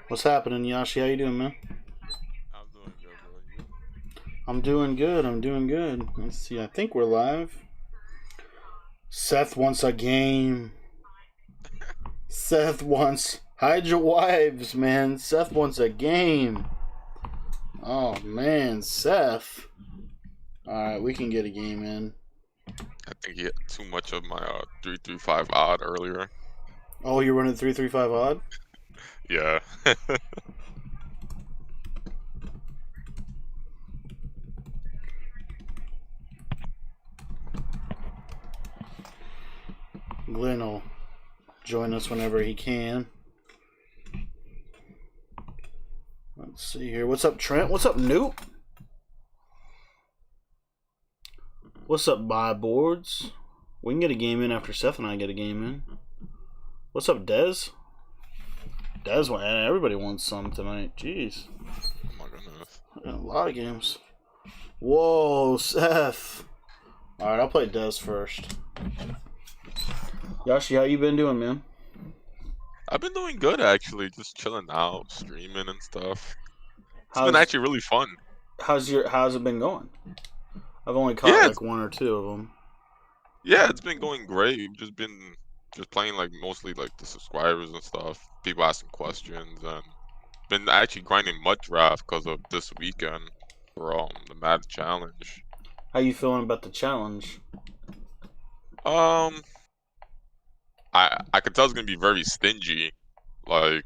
What's happening, Yashi? How you doing, man? I'm doing good, bro. You? I'm doing good. I'm doing good. Let's see. I think we're live. Seth wants a game. Seth wants hide your wives, man. Seth wants a game. Oh man, Seth. All right, we can get a game in. I think he had too much of my 335 odd earlier. Oh, you're running 335 odd. Yeah. Glenn will join us whenever he can. Let's see here. What's up, Trent? What's up, Newt? What's up, buy boards? We can get a game in after Seth and I get a game in. What's up, Dez? Dez, everybody wants some tonight. Jeez, Oh my goodness. a lot of games. Whoa, Seth. All right, I'll play Dez first. Yashi, how you been doing, man? I've been doing good actually, just chilling out, streaming and stuff. It's been How's actually really fun. how's it been going? I've only caught Yeah, like one or two of them. yeah, it's been going great. We've just playing like mostly like the subscribers and stuff. People asking questions and been actually grinding mud draft because of this weekend for the Madden challenge. How you feeling about the challenge? Um, I could tell it's gonna be very stingy, like,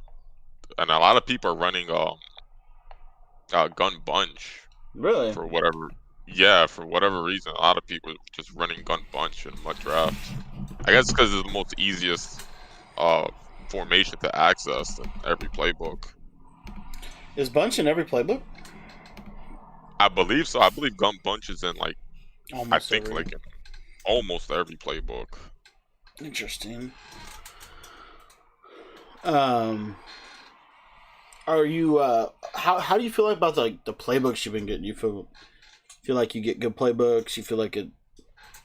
and a lot of people are running gun bunch Really? for whatever. Yeah, for whatever reason, a lot of people are just running gun bunch in mud draft. I guess because it's the most easiest uh formation to access in every playbook. Is Bunch in every playbook? I believe so. I believe gun bunch is in like I Almost think every. like in almost every playbook. Interesting. Um, are you how do you feel about the playbooks you've been getting? You feel like you get good playbooks? You feel like it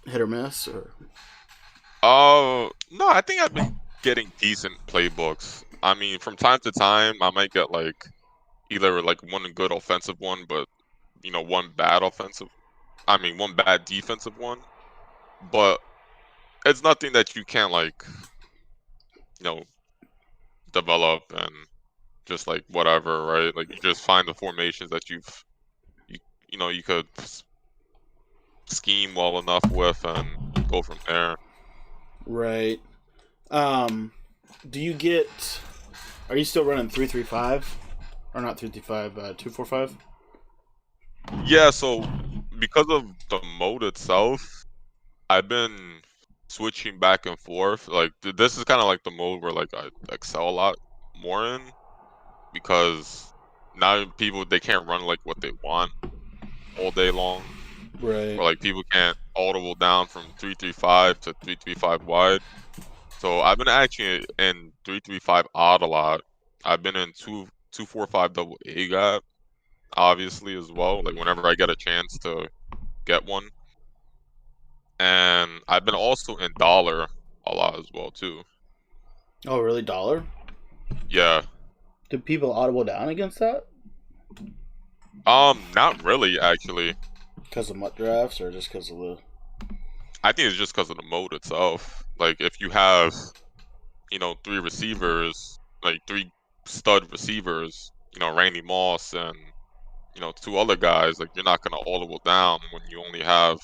hit or miss or No, I think I've been getting decent playbooks. I mean, from time to time, I might get like either like one good offensive one, but one bad offensive. I mean, one bad defensive one. But it's nothing that you can't like, you know, develop and just like whatever, right? Like you just find the formations that you you could scheme well enough with and go from there. right? Um, do you get? Are you still running 335 or not 335? 245. Yeah, so because of the mode itself, I've been switching back and forth. Like this is kind of like the mode where like I excel a lot more in because now people they can't run like what they want all day long, Right. or like people can't audible down from 335 to 335 wide. So I've been actually in 335 odd a lot. I've been in 245 double A gap obviously as well. Like whenever I get a chance to get one, and I've been also in dollar a lot as well too. Oh, really? Dollar? Yeah. Did people audible down against that? Not really actually. Because of mutt drafts or just because of the? I think it's just because of the mode itself. Like if you have, three receivers, like three stud receivers, Randy Moss and two other guys, like you're not gonna audible down when you only have,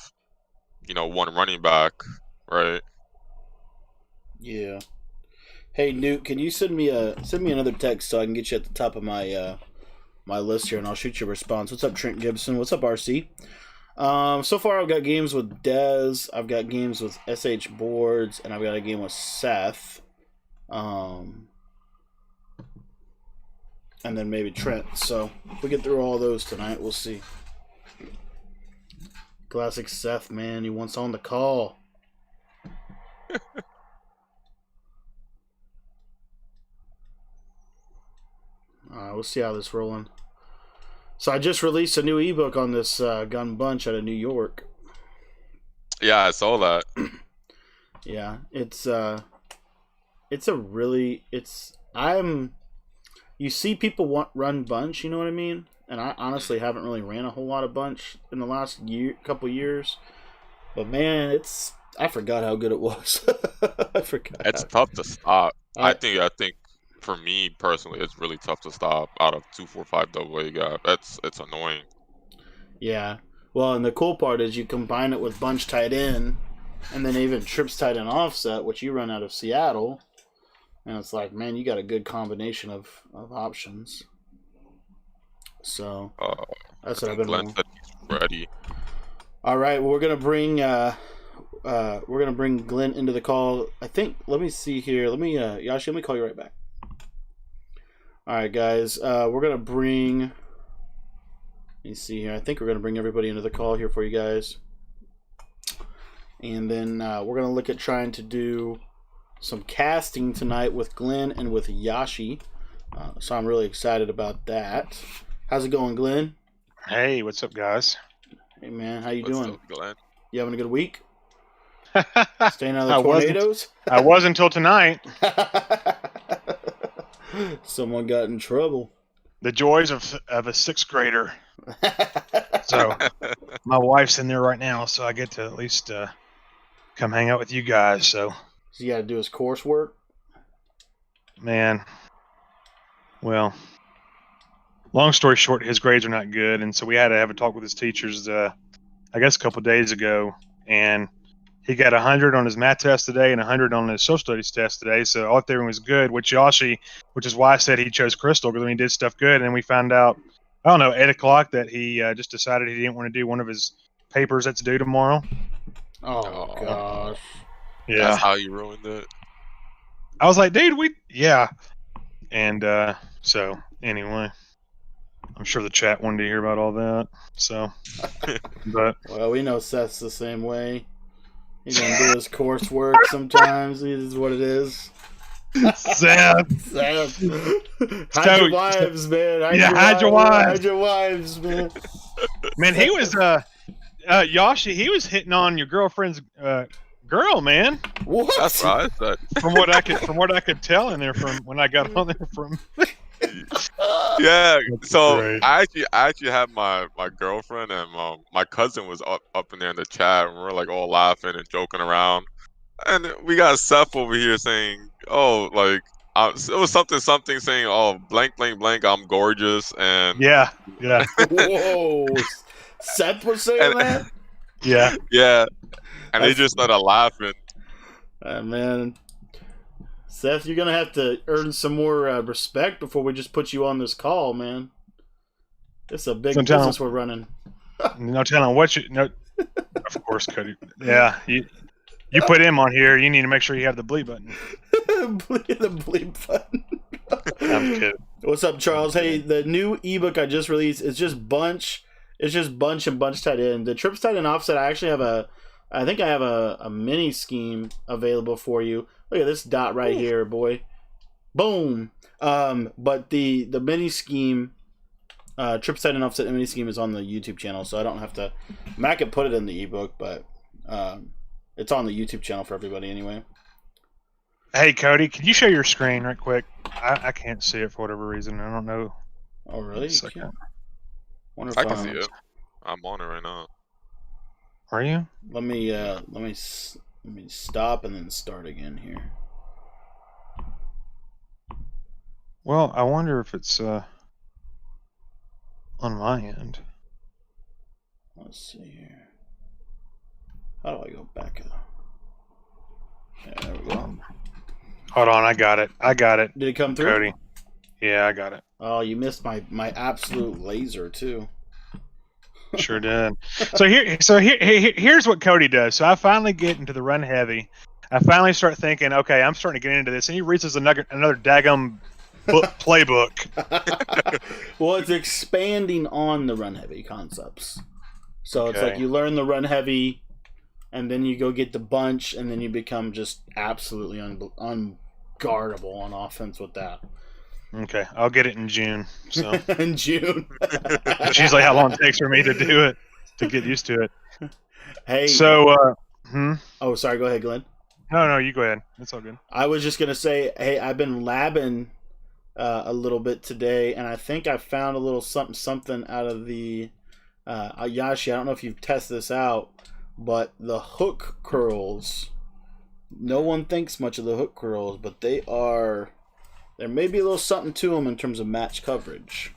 one running back, right? Yeah. Hey Newt, can you send me another text so I can get you at the top of my list here, and I'll shoot you a response. What's up, Trent Gibson? What's up, RC? So far I've got games with Dez, I've got games with SH Boards, and I've got a game with Seth. Um, and then maybe Trent. So if we get through all those tonight, we'll see. Classic Seth, man, he wants on the call. We'll see how this rolling. So I just released a new ebook on this gun bunch out of New York. Yeah, I saw that. Yeah, it's a really it's I'm you see people run bunch, you know what I mean? And I honestly haven't really ran a whole lot of bunch in the last couple years. But man, I forgot how good it was. I forgot. It's tough to stop. I think for me personally, it's really tough to stop out of 245 double A gap. It's annoying. Yeah. Well, and the cool part is you combine it with bunch tight end, and then even trips tight end offset, which you run out of Seattle. And it's like, man, you got a good combination of options. So that's what I've been Glenn said he's ready. All right, well, we're gonna bring Glenn into the call. I think. Let me see here. Yashi, let me call you right back. All right, guys. We're gonna bring. Let me see here. I think we're gonna bring everybody into the call here for you guys, and then we're gonna look at trying to do some casting tonight with Glenn and with Yashi. So I'm really excited about that. How's it going, Glenn? Hey, what's up, guys? Hey, man. How you What's doing? up, Glenn? You having a good week? Staying out of the tornadoes? I was until tonight. Someone got in trouble. The joys of a sixth grader. So my wife's in there right now, so I get to at least come hang out with you guys. So you got to do his coursework? Man, well, long story short, his grades are not good, and so we had to have a talk with his teachers, I guess a couple of days ago, and he got 100 on his math test today and 100 on his social studies test today, so all everything was good, which is why I said he chose Crystal, because when he did stuff good, and we found out, I don't know, 8 o'clock that he just decided he didn't want to do one of his papers that's due tomorrow. Oh, gosh. Yeah. That's how you ruined it. I was like, dude, yeah. And so, anyway, I'm sure the chat wanted to hear about all that, so, but. Well, we know Seth's the same way. He's going to do his coursework sometimes. This is what it is. Seth. Hide your wives, man. Hide your wives. Hide your wives, man. Man, he was, Yashi, he was hitting on your girlfriend's girl, man. What? That's right. From what I could tell in there from when I got on there from. Yeah. So great. I actually had my girlfriend and my cousin was up in there in the chat, and we're like all laughing and joking around, and we got Seth over here saying, "Oh, like it was something saying, oh, blank blank blank, I'm gorgeous," and Yeah. Whoa. Seth was saying that? Yeah. Yeah. And they just started laughing. Man. Seth, you're going to have to earn some more respect before we just put you on this call, man. It's a big business we're running. No telling what you... No, of course, Cody. Yeah, you put him on here, you need to make sure you have the bleep button. The bleep button. I'm kidding. What's up, Charles? Hey, the new ebook I just released, it's just bunch and bunch tight end. The trips tight end offset, I think I have a mini scheme available for you. Look at this dot right here, boy. Boom. But the mini scheme, trips tight end offset mini scheme is on the YouTube channel, so I don't have to. I could put it in the ebook, but it's on the YouTube channel for everybody anyway. Hey, Cody, can you show your screen right quick? I can't see it for whatever reason. I don't know. Oh, really? I can see it. I'm on it right now. Are you? Let me stop and then start again here. Well, I wonder if it's on my end. Let's see here. How do I go back up? Yeah, there we go. Hold on, I got it. Did it come through? Cody. Yeah, I got it. Oh, you missed my absolute laser too. Sure did. So here's what Cody does. So I finally get into the run heavy. I finally start thinking, okay, I'm starting to get into this, and he reads another daggum playbook. Well, it's expanding on the run heavy concepts. So it's like you learn the run heavy, and then you go get the bunch, and then you become just absolutely unguardable on offense with that. Okay, I'll get it in June. So in June. That's usually how long it takes for me to do it, to get used to it. Hey. So, Oh, sorry. Go ahead, Glenn. No, you go ahead. It's all good. I was just gonna say, hey, I've been labbing a little bit today, and I think I found a little something out of the Yashi. I don't know if you've tested this out, but the hook curls. No one thinks much of the hook curls, but they are. There may be a little something to them in terms of match coverage.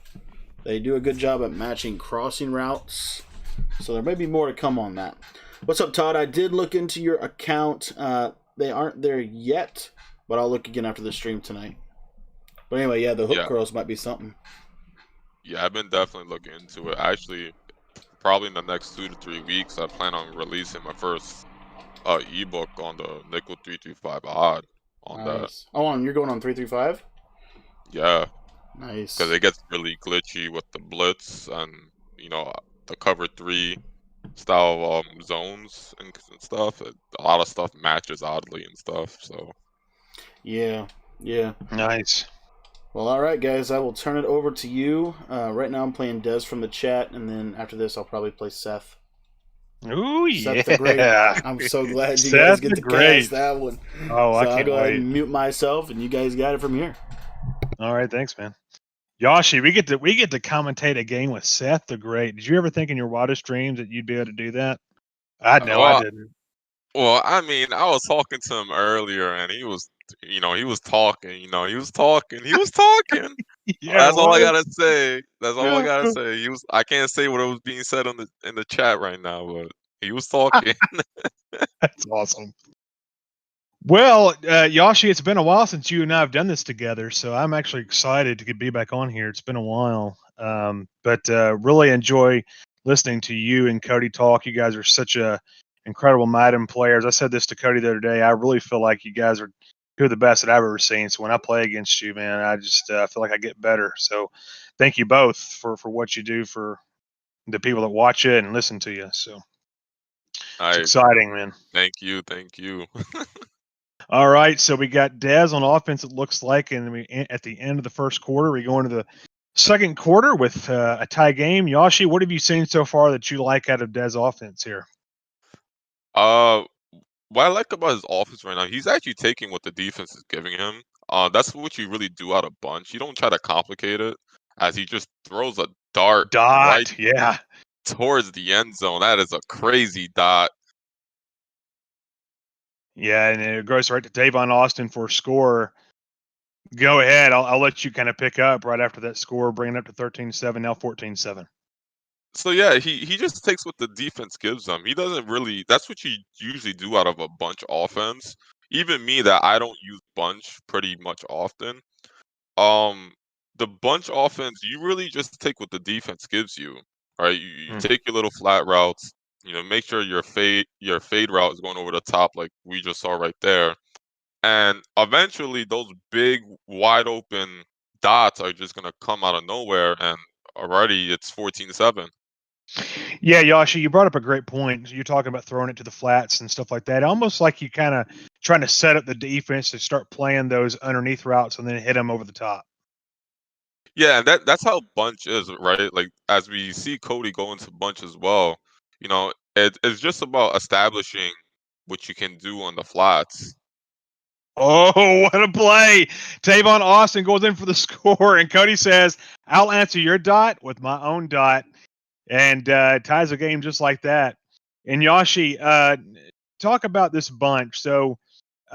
They do a good job at matching crossing routes, so there may be more to come on that. What's up, Todd? I did look into your account. They aren't there yet, but I'll look again after the stream tonight. But anyway, yeah, the hook curls might be something. Yeah, I've been definitely looking into it. Actually, probably in the next 2 to 3 weeks, I plan on releasing my first ebook on the nickel 335 odd on that. Oh, and you're going on 335? Yeah. Nice. Because it gets really glitchy with the blitz and the cover 3 style zones and stuff. A lot of stuff matches oddly and stuff. So. Yeah. Nice. Well, all right, guys. I will turn it over to you. Right now, I'm playing Des from the chat, and then after this, I'll probably play Seth. Ooh, Seth the Great. I'm so glad you guys get to cast that one. Oh, so I can't I'll go wait. ahead and mute myself, and you guys got it from here. All right, thanks, man. Yashi, we get to commentate a game with Seth the Great. Did you ever think in your wildest dreams that you'd be able to do that? I didn't. Well, I mean, I was talking to him earlier, and he was talking. Yeah, That's all I gotta say. I can't say what was being said in the chat right now, but he was talking. That's awesome. Well, Yashi, it's been a while since you and I have done this together, so I'm actually excited to be back on here. It's been a while, but really enjoy listening to you and Cody talk. You guys are such incredible Madden players. I said this to Cody the other day. I really feel like you guys are two of the best that I've ever seen. So when I play against you, man, I just feel like I get better. So thank you both for what you do for the people that watch it and listen to you. So it's exciting, man. Thank you. All right, so we got Dez on offense, it looks like, and at the end of the first quarter, we go into the second quarter with a tie game. Yashi, what have you seen so far that you like out of Dez offense here? What I like about his offense right now, he's actually taking what the defense is giving him. That's what you really do out of bunch. You don't try to complicate it, as he just throws a dart right towards the end zone. That is a crazy dot. Yeah, and it goes right to Davon Austin for a score. Go ahead. I'll let you kind of pick up right after that score, bring it up to 13-7, now 14-7. So yeah, he just takes what the defense gives him. He doesn't really. That's what you usually do out of a bunch offense. Even me, that I don't use bunch pretty much often. The bunch offense, you really just take what the defense gives you. Right? You take your little flat routes. Make sure your fade route is going over the top, like we just saw right there. And eventually, those big, wide open dots are just gonna come out of nowhere, and already it's 14-7. Yeah, Yashi, you brought up a great point. You're talking about throwing it to the flats and stuff like that. Almost like you kind of trying to set up the defense to start playing those underneath routes and then hit them over the top. Yeah, and that's how bunch is, right? Like, as we see Cody go into bunch as well, it's just about establishing what you can do on the flats. Oh, what a play! Tavon Austin goes in for the score, and Cody says, "I'll answer your dot with my own dot," and ties the game just like that. And Yashi, talk about this bunch. So,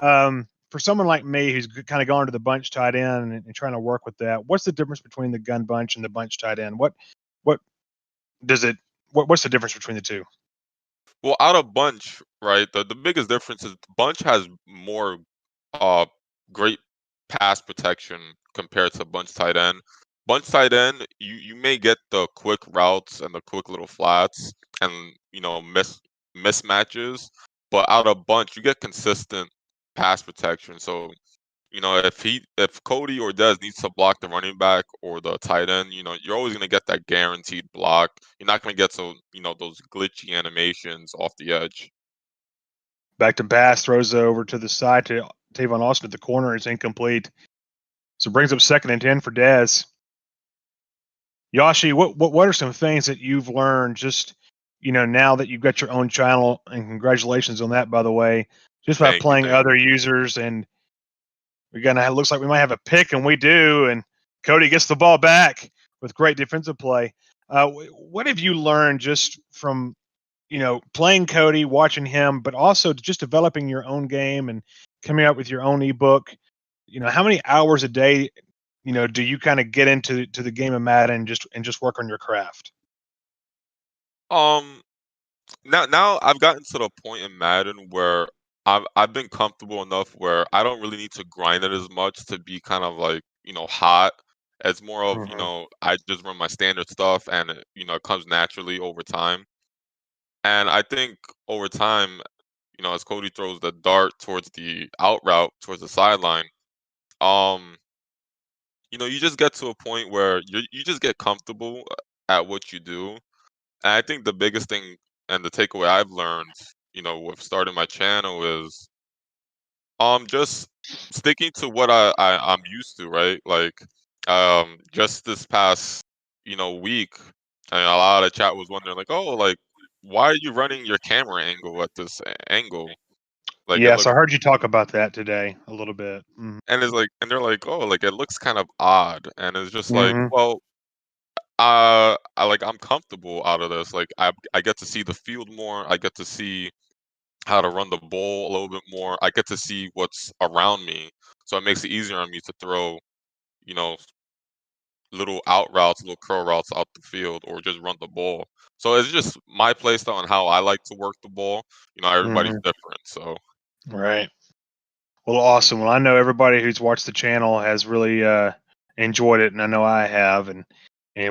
for someone like me who's kind of gone to the bunch tight end and trying to work with that, what's the difference between the gun bunch and the bunch tight end? What's the difference between the two? Well, out of bunch, right? The biggest difference is bunch has more great pass protection compared to bunch tight end. Bunch tight end, you may get the quick routes and the quick little flats and mismatches, but out of bunch you get consistent pass protection. So if Cody or Dez needs to block the running back or the tight end, you're always gonna get that guaranteed block. You're not gonna get those glitchy animations off the edge. Back to pass, throws over to the side to Tavon Austin at the corner. It's incomplete. So brings up 2nd and 10 for Dez. Yashi, what are some things that you've learned just, now that you've got your own channel, and congratulations on that, by the way, just by playing other users, and looks like we might have a pick, and we do, and Cody gets the ball back with great defensive play. What have you learned just from playing Cody, watching him, but also just developing your own game and coming up with your own ebook? How many hours a day, do you kind of get into the game of Madden and just work on your craft? Um, now I've gotten to the point in Madden where I've been comfortable enough where I don't really need to grind it as much to be kind of like, hot. It's more of, Mhm. I just run my standard stuff and it comes naturally over time. And I think over time, as Cody throws the dart towards the out route, towards the sideline, um, you just get to a point where you just get comfortable at what you do. And I think the biggest thing and the takeaway I've learned, with starting my channel is just sticking to what I'm used to, right? Like just this past, week, and a lot of chat was wondering like, oh, like why are you running your camera angle at this angle? Like it Yes, I looks heard you talk about that today a little bit. and it's like and they're like, oh, like it looks kind of odd. And it's just like, Mm-hmm. well, I'm comfortable out of this. Like I get to see the field more. I get to see how to run the ball a little bit more. I get to see what's around me, so it makes it easier on me to throw, you know, little out routes, little curl routes out the field, or just run the ball. So it's just my play style and how I like to work the ball. Everybody's Mm-hmm. different. So Right. Well, awesome. Well, I know everybody who's watched the channel has really enjoyed it, and I know I have, and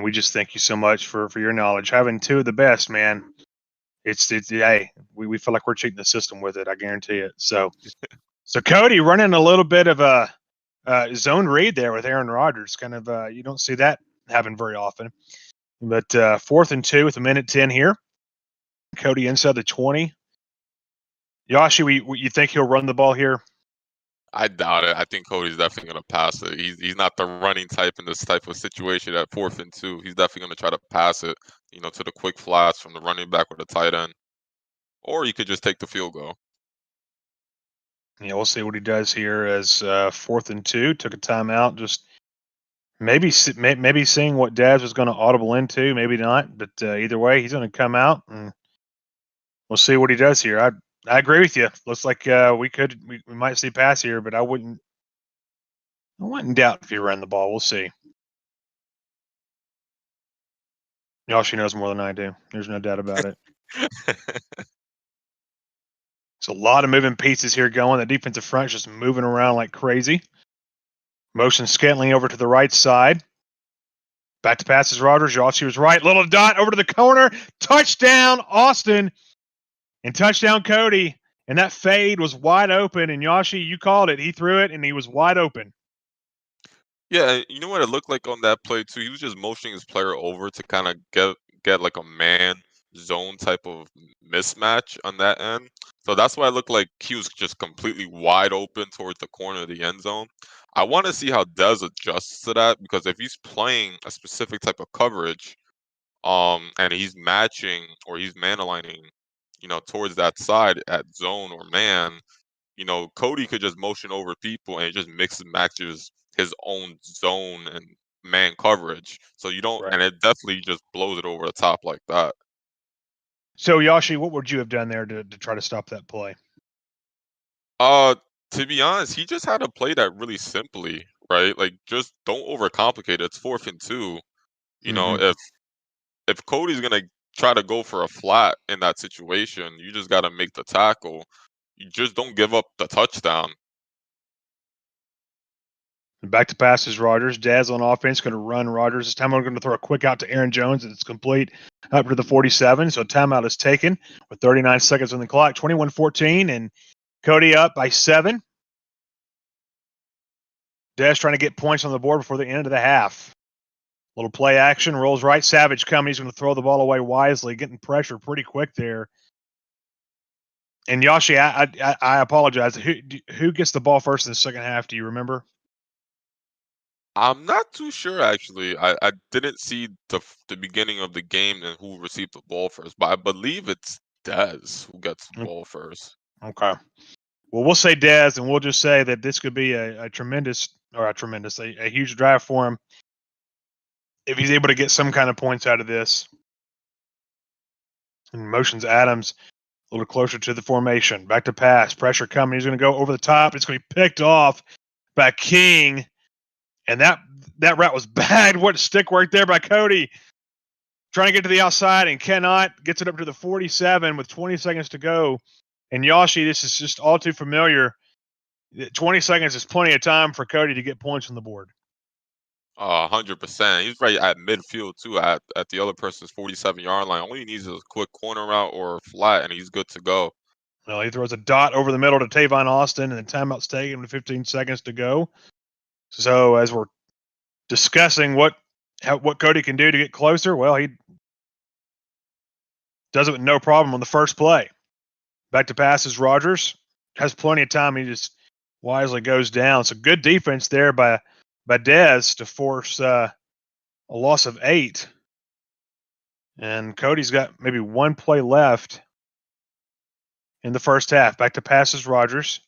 we just thank you so much for your knowledge. Having two of the best, man. It's hey, we feel like we're cheating the system with it. I guarantee it. So Cody running a little bit of a zone read there with Aaron Rodgers. Kind of you don't see that happen very often. But 4th and 2 with a minute 10 here. Cody inside the 20. Yashi, you think he'll run the ball here? I doubt it. I think Cody's definitely gonna pass it. He's not the running type in this type of situation at 4th and 2. He's definitely gonna try to pass it, to the quick flats from the running back or the tight end, or you could just take the field goal. Yeah, we'll see what he does here as 4th and 2. Took a timeout, just maybe seeing what Daz was going to audible into, maybe not. But either way, he's going to come out, and we'll see what he does here. I agree with you. Looks like we might see pass here, but I wouldn't doubt if he ran the ball. We'll see. Yoshi knows more than I do. There's no doubt about it. There's a lot of moving pieces here going. The defensive front is just moving around like crazy. Motion Scantling over to the right side. Back to passes Rodgers. Yoshi was right. Little dot over to the corner. Touchdown, Austin. And touchdown, Cody. And that fade was wide open. And Yoshi, you called it. He threw it, and he was wide open. Yeah, you know what it looked like on that play too? He was just motioning his player over to kind of get like a man zone type of mismatch on that end. So that's why it looked like he was just completely wide open towards the corner of the end zone. I want to see how Dez adjusts to that because if he's playing a specific type of coverage, and he's matching or he's man aligning, towards that side at zone or man, Cody could just motion over people and it just mix and matches his own zone and man coverage. So you don't, Right. and it definitely just blows it over the top like that. So, Yoshi, what would you have done there to try to stop that play? Uh, to be honest, he just had to play that really simply, right? Like just don't overcomplicate it. It's 4th and 2. Mm-hmm. If Cody's gonna try to go for a flat in that situation, you just gotta make the tackle. You just don't give up the touchdown. Back to passes Rodgers. Daz on offense going to run Rodgers. This time I'm going to throw a quick out to Aaron Jones. It's complete up to the 47. So timeout is taken with 39 seconds on the clock. 21-14, and Cody up by 7. Daz trying to get points on the board before the end of the half. Little play action. Rolls right. Savage coming. He's going to throw the ball away wisely, getting pressure pretty quick there. And Yoshi, I apologize. Who gets the ball first in the second half? Do you remember? I'm not too sure actually. I didn't see the beginning of the game and who received the ball first, but I believe it's Dez who gets the ball first. Okay. Well, we'll say Dez, and we'll just say that this could be a huge drive for him. if he's able to get some kind of points out of this. And motions Adams a little closer to the formation. Back to pass. Pressure coming. He's going to go over the top. It's going to be picked off by King. And that route was bad. What stick work there by Cody. Trying to get to the outside and cannot. Gets it up to the 47 with 20 seconds to go. And Yoshi, this is just all too familiar. 20 seconds is plenty of time for Cody to get points on the board. 100%. He's right at midfield too, at the other person's 47-yard line. All he needs is a quick corner route or a flat, and he's good to go. Well, he throws a dot over the middle to Tavon Austin, and the timeout's taken with 15 seconds to go. So as we're discussing what Cody can do to get closer, well, he does it with no problem on the first play. Back to passes, Rogers has plenty of time. He just wisely goes down. So good defense there by Dez to force a loss of 8. And Cody's got maybe one play left in the first half. Back to passes, Rogers.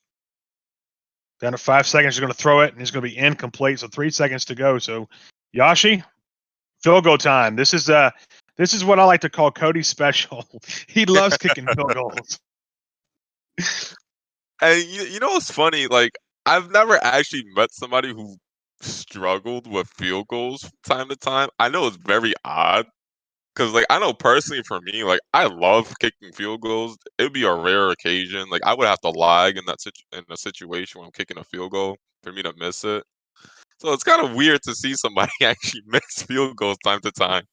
Down to 5 seconds, he's going to throw it, and he's going to be incomplete. So 3 seconds to go. So Yoshi, field goal time. This is what I like to call Cody's special. He loves kicking field goals. And you know what's funny? Like, I've never actually met somebody who struggled with field goals from time to time. I know it's very odd because, like, I know personally for me, like, I love kicking field goals. It would be a rare occasion. Like, I would have to lag in a situation when I'm kicking a field goal for me to miss it. So it's kind of weird to see somebody actually miss field goals time to time.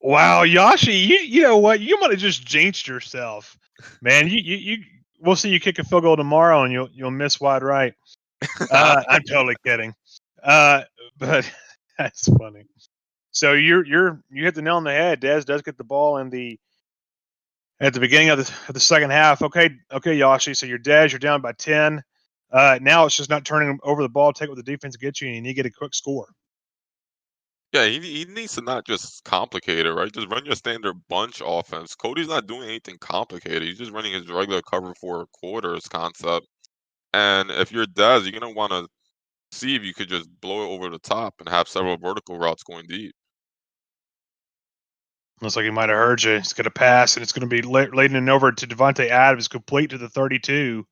Wow, Yoshi, you know what? You might have just jinxed yourself, man. You we'll see you kick a field goal tomorrow, and you'll miss wide right. I'm totally kidding, but that's funny. So you hit the nail on the head. Dez does get the ball at the beginning of the second half. Okay, Yoshi. So you're Dez. You're down by 10. Now it's just not turning over the ball. Take what the defense gets you, and you get a quick score. Yeah, he needs to not just complicate it, right? Just run your standard bunch offense. Cody's not doing anything complicated. He's just running his regular cover 4 quarters concept. And if you're Dez, you're gonna want to see if you could just blow it over the top and have several vertical routes going deep. Looks like he might have heard you. He's going to pass, and it's going to be leading over to Devontae Adams, complete to the 32.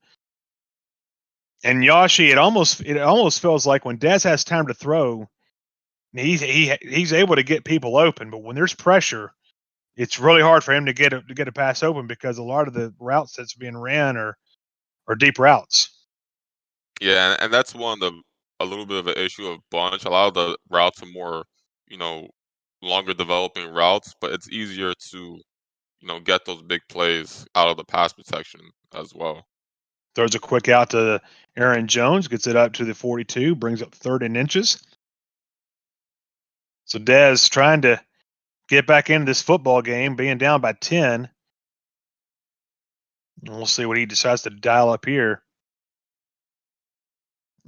And Yoshi, it almost feels like when Dez has time to throw, he's able to get people open. But when there's pressure, it's really hard for him to get a pass open because a lot of the routes that's being ran are deep routes. Yeah, and that's a little bit of an issue of bunch. A lot of the routes are more, longer developing routes, but it's easier to, get those big plays out of the pass protection as well. Throws a quick out to Aaron Jones, gets it up to the 42, brings up 3rd and inches. So Dez trying to get back into this football game, being down by 10. And we'll see what he decides to dial up here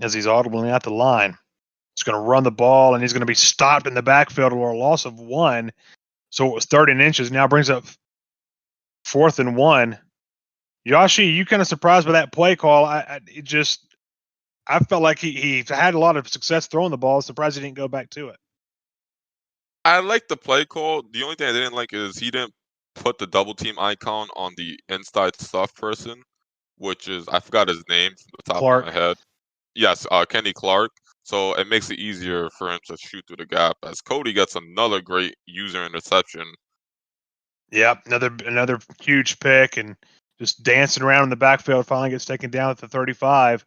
as he's audibly at the line. He's going to run the ball, and he's going to be stopped in the backfield or a loss of 1. So it was 3rd and inches. Now brings up 4th and 1. Yoshi, you kind of surprised by that play call. I felt like he had a lot of success throwing the ball. Surprised he didn't go back to it. I like the play call. The only thing I didn't like is he didn't put the double team icon on the inside stuff person, which is, I forgot his name from the top of my head. Yes, Kenny Clark. So it makes it easier for him to shoot through the gap as Cody gets another great user interception. Yep, another huge pick and just dancing around in the backfield. Finally gets taken down at the 35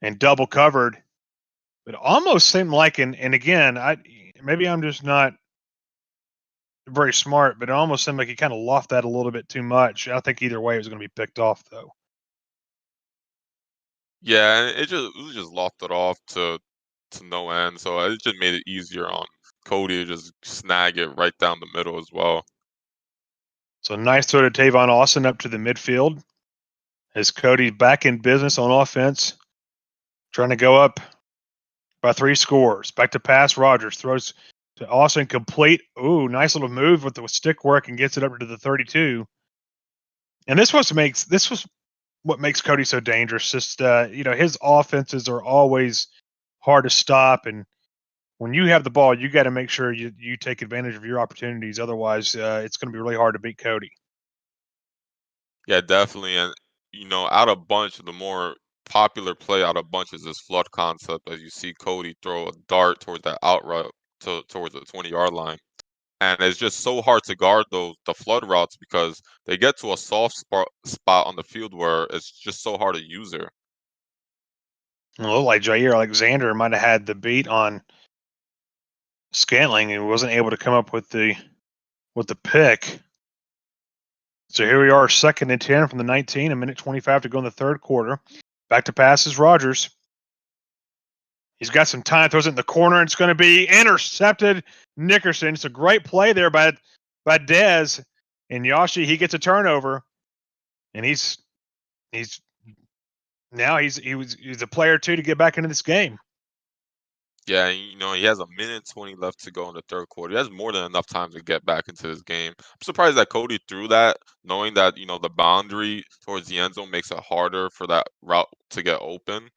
and double covered. But almost seemed like, and again, maybe I'm just not very smart, but it almost seemed like he kind of lofted that a little bit too much. I think either way it was going to be picked off, though. Yeah, it was just lofted off to no end. So it just made it easier on Cody to just snag it right down the middle as well. So nice throw to Tavon Austin up to the midfield as Cody back in business on offense, trying to go up by 3 scores. Back to pass, Rogers throws to Austin, complete. Ooh, nice little move with the stick work and gets it up to the 32. And this was what makes Cody so dangerous. Just his offenses are always hard to stop, and when you have the ball, you got to make sure you take advantage of your opportunities. Otherwise, it's going to be really hard to beat Cody. Yeah, definitely. And out of bunch, the more popular play out of bunch is this flood concept. As you see Cody throw a dart towards that out route towards the 20-yard line. And it's just so hard to guard the flood routes because they get to a soft spot on the field where it's just so hard to use her. It looked like Jair Alexander might have had the beat on Scantling and wasn't able to come up with the pick. So here we are, 2nd and 10 from the 19, a minute 25 to go in the third quarter. Back to pass is Rogers. He's got some time, throws it in the corner, and it's going to be intercepted. Nickerson. It's a great play there by Dez. And Yoshi, he gets a turnover. And he's a player too to get back into this game. Yeah, he has a minute 20 left to go in the third quarter. He has more than enough time to get back into this game. I'm surprised that Cody threw that, knowing that, the boundary towards the end zone makes it harder for that route to get open.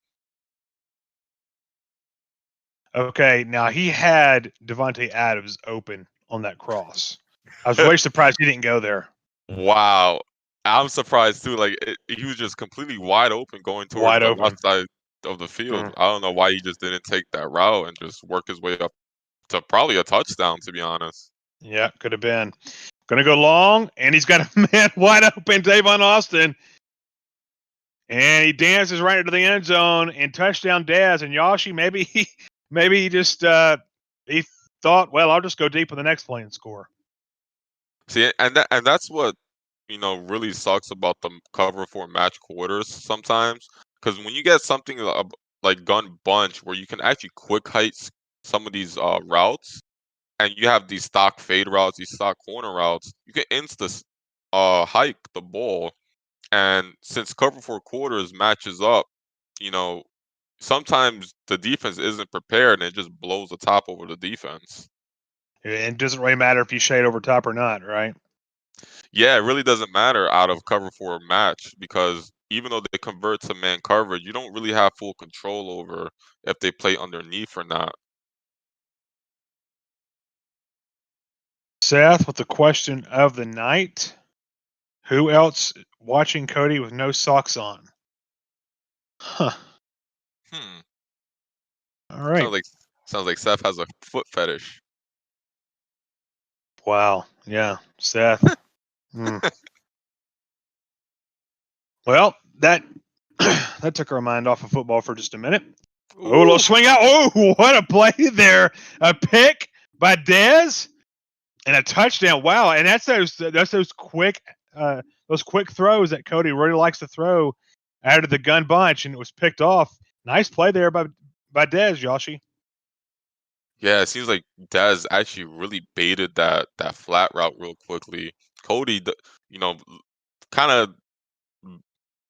Okay, now he had Devontae Adams open on that cross. I was really surprised he didn't go there. Wow. I'm surprised too. Like he was just completely wide open going towards the left side of the field. I don't know why he just didn't take that route and just work his way up to probably a touchdown, to be honest. Yeah, could have been. Gonna go long, and he's got a man wide open, Davon Austin. And he dances right into the end zone and touchdown Daz. And Yoshi, maybe he just he thought, well, I'll just go deep in the next play and score. See, and that's what really sucks about the cover 4 match quarters sometimes, because when you get something like gun bunch where you can actually quick height some of these routes, and you have these stock fade routes, these stock corner routes, you can insta hike the ball, and since cover 4 quarters matches up, sometimes the defense isn't prepared and it just blows the top over the defense. It doesn't really matter if you shade over top or not, right? Yeah, it really doesn't matter out of cover 4 match, because even though they convert to man coverage, you don't really have full control over if they play underneath or not. Seth with the question of the night. Who else watching Cody with no socks on? Huh. All right. Sounds like Seth has a foot fetish. Wow. Yeah, Seth. Well, that took our mind off of football for just a minute. Ooh. Oh, a little swing out. Oh, what a play there. A pick by Dez and a touchdown. Wow. And that's those quick throws that Cody really likes to throw out of the gun bunch, and it was picked off. Nice play there by Dez, Yoshi. Yeah, it seems like Dez actually really baited that flat route real quickly. Cody, kind of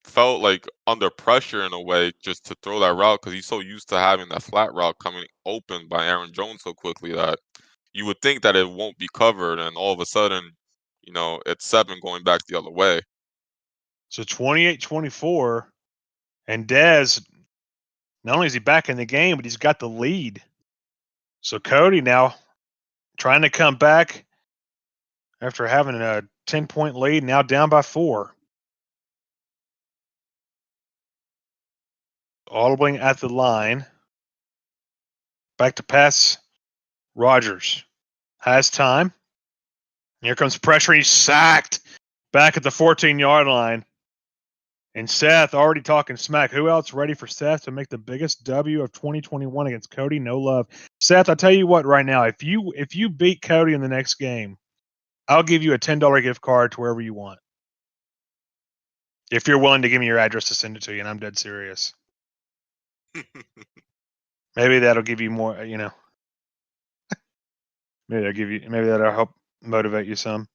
felt like under pressure in a way just to throw that route, because he's so used to having that flat route coming open by Aaron Jones so quickly that you would think that it won't be covered, and all of a sudden, it's 7 going back the other way. So 28-24, and Dez, not only is he back in the game, but he's got the lead. So Cody now trying to come back after having a 10-point lead, now down by 4. Audibling at the line. Back to pass. Rogers has time. Here comes pressure. He's sacked back at the 14-yard line. And Seth already talking smack. Who else ready for Seth to make the biggest W of 2021 against Cody? No love. Seth, I'll tell you what right now. If you beat Cody in the next game, I'll give you a $10 gift card to wherever you want. If you're willing to give me your address to send it to you, and I'm dead serious. Maybe that'll give you more, maybe that'll help motivate you some.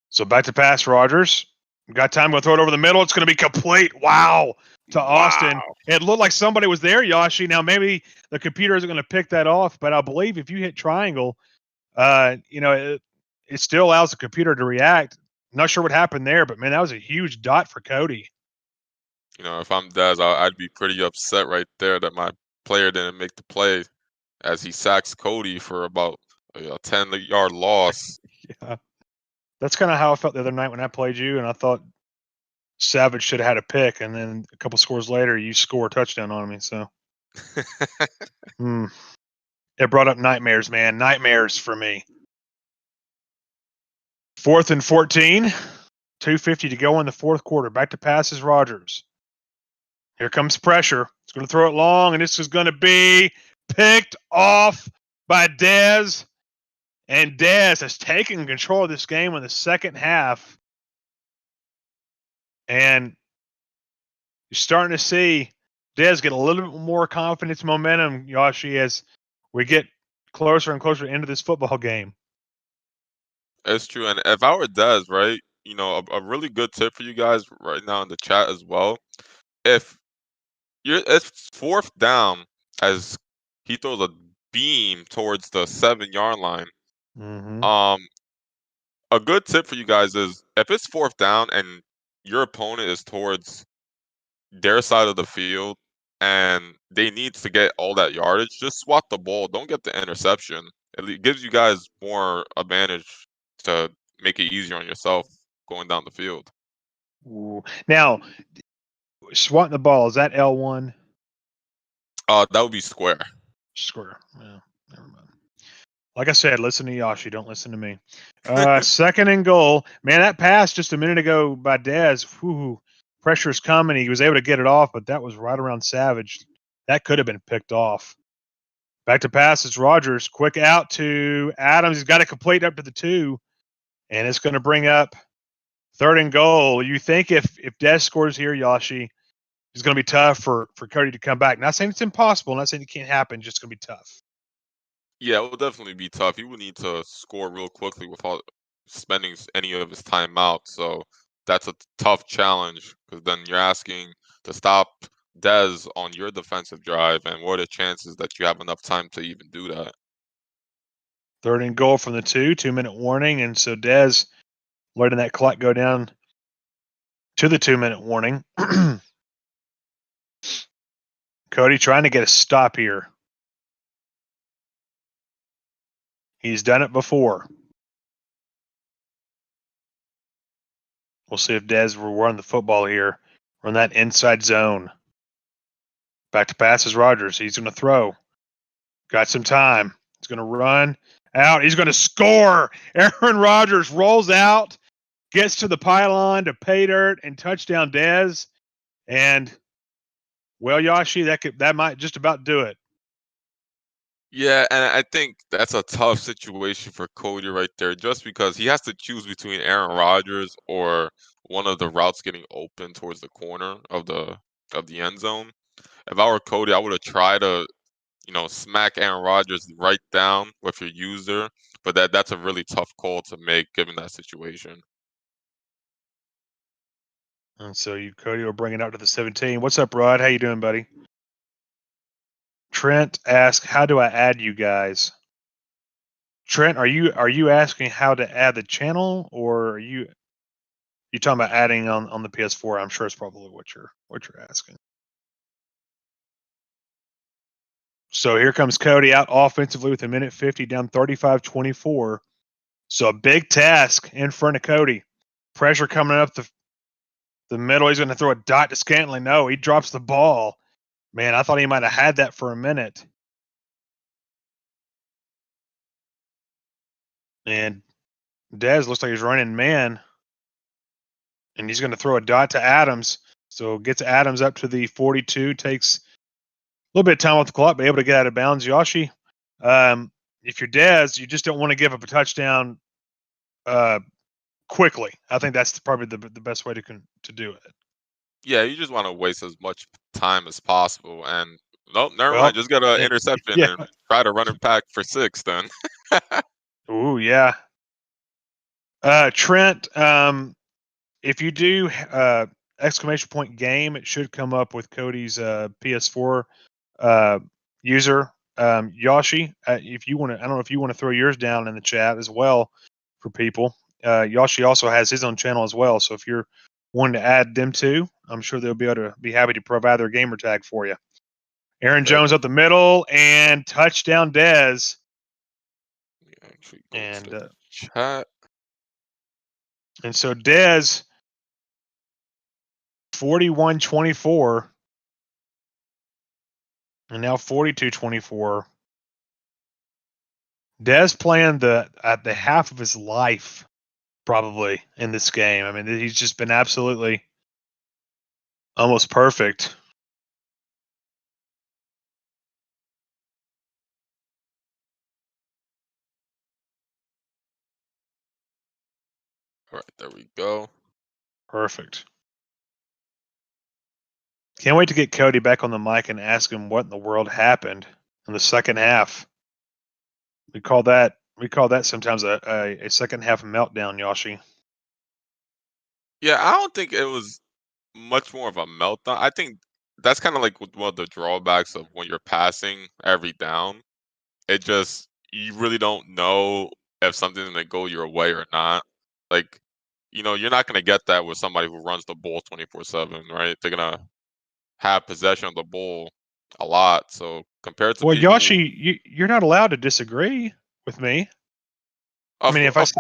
So back to pass, Rogers. Got time to throw it over the middle. It's going to be complete. Wow. To Austin. It looked like somebody was there, Yoshi. Now, maybe the computer isn't going to pick that off, but I believe if you hit triangle, it still allows the computer to react. Not sure what happened there, but, man, that was a huge dot for Cody. If I'm Dez, I'd be pretty upset right there that my player didn't make the play as he sacks Cody for about a 10-yard loss. Yeah. That's kind of how I felt the other night when I played you, and I thought Savage should have had a pick, and then a couple scores later, you score a touchdown on me. So it brought up nightmares, man. Nightmares for me. 4th and 14, 2:50 to go in the fourth quarter. Back to passes, Rodgers. Here comes pressure. It's going to throw it long, and this is going to be picked off by Dez. And Dez has taken control of this game in the second half. And you're starting to see Dez get a little bit more confidence, momentum, Yoshi, as we get closer and closer into this football game. It's true. And if I were Dez, right, a really good tip for you guys right now in the chat as well. If it's 4th down as he throws a beam towards the 7-yard line. A good tip for you guys is if it's 4th down and your opponent is towards their side of the field and they need to get all that yardage, just swat the ball. Don't get the interception. It gives you guys more advantage to make it easier on yourself going down the field. Ooh. Now, swatting the ball, is that L1? That would be square. Square. Yeah, never mind. Like I said, listen to Yoshi. Don't listen to me. 2nd and goal. Man, that pass just a minute ago by Dez. Pressure's coming. He was able to get it off, but that was right around Savage. That could have been picked off. Back to passes, Rodgers. Quick out to Adams. He's got to complete up to the 2, and it's going to bring up 3rd and goal. You think if Dez scores here, Yoshi, it's going to be tough for Cody to come back. Not saying it's impossible. Not saying it can't happen. Just going to be tough. Yeah, it will definitely be tough. He would need to score real quickly without spending any of his time out. So that's a tough challenge because then you're asking to stop Dez on your defensive drive, and what are the chances that you have enough time to even do that? 3rd and goal from the 2-minute warning, and so Dez letting that clock go down to the 2-minute warning. Cody trying to get a stop here. He's done it before. We'll see if Dez will run the football here. Run that inside zone. Back to passes, Rodgers. He's going to throw. Got some time. He's going to run out. He's going to score. Aaron Rodgers rolls out, gets to the pylon to pay dirt, and touchdown Dez. And, well, Yoshi, that might just about do it. Yeah, and I think that's a tough situation for Cody right there, just because he has to choose between Aaron Rodgers or one of the routes getting open towards the corner of the end zone. If I were Cody, I would have tried to, smack Aaron Rodgers right down with your user, but that's a really tough call to make given that situation. And so Cody will bring it out to the 17. What's up, Rod? How you doing, buddy? Trent asks, how do I add you guys? Trent, are you asking how to add the channel, or are you talking about adding on the PS4? I'm sure it's probably what you're asking. So here comes Cody out offensively with 1:50, down 35-24. So a big task in front of Cody. Pressure coming up the middle. He's going to throw a dot to Scantling. No, he drops the ball. Man, I thought he might have had that for a minute. And Dez looks like he's running man. And he's going to throw a dot to Adams. So gets Adams up to the 42. Takes a little bit of time off the clock, but able to get out of bounds. Yoshi, if you're Dez, you just don't want to give up a touchdown quickly. I think that's probably the best way to do it. Yeah, you just want to waste as much time as possible. And nope, never mind. Just get an interception and try to run it back for 6 then. Ooh, yeah. Trent, if you do exclamation point game, it should come up with Cody's PS4 user. Yoshi, if you want to, I don't know if you want to throw yours down in the chat as well for people. Yoshi also has his own channel as well. So if you're wanting to add them too, I'm sure they'll be able to be happy to provide their gamer tag for you. Aaron Jones up the middle and touchdown Dez. Let me actually go And to the chat. and so Dez 41-24 and now 42-24. Dez playing at the half of his life probably in this game. I mean, he's just been absolutely almost perfect. All right, there we go. Perfect. Can't wait to get Cody back on the mic and ask him what in the world happened in the second half. We call that sometimes a second half meltdown, Yoshi. Yeah, I don't think it was much more of a meltdown. I think that's kind of like one of the drawbacks of when you're passing every down. It just you really don't know if something's gonna go your way or not. Like, you're not gonna get that with somebody who runs the ball 24/7, right? They're gonna have possession of the ball a lot. So compared to Well, people, Yoshi, you're not allowed to disagree with me. I mean, of course,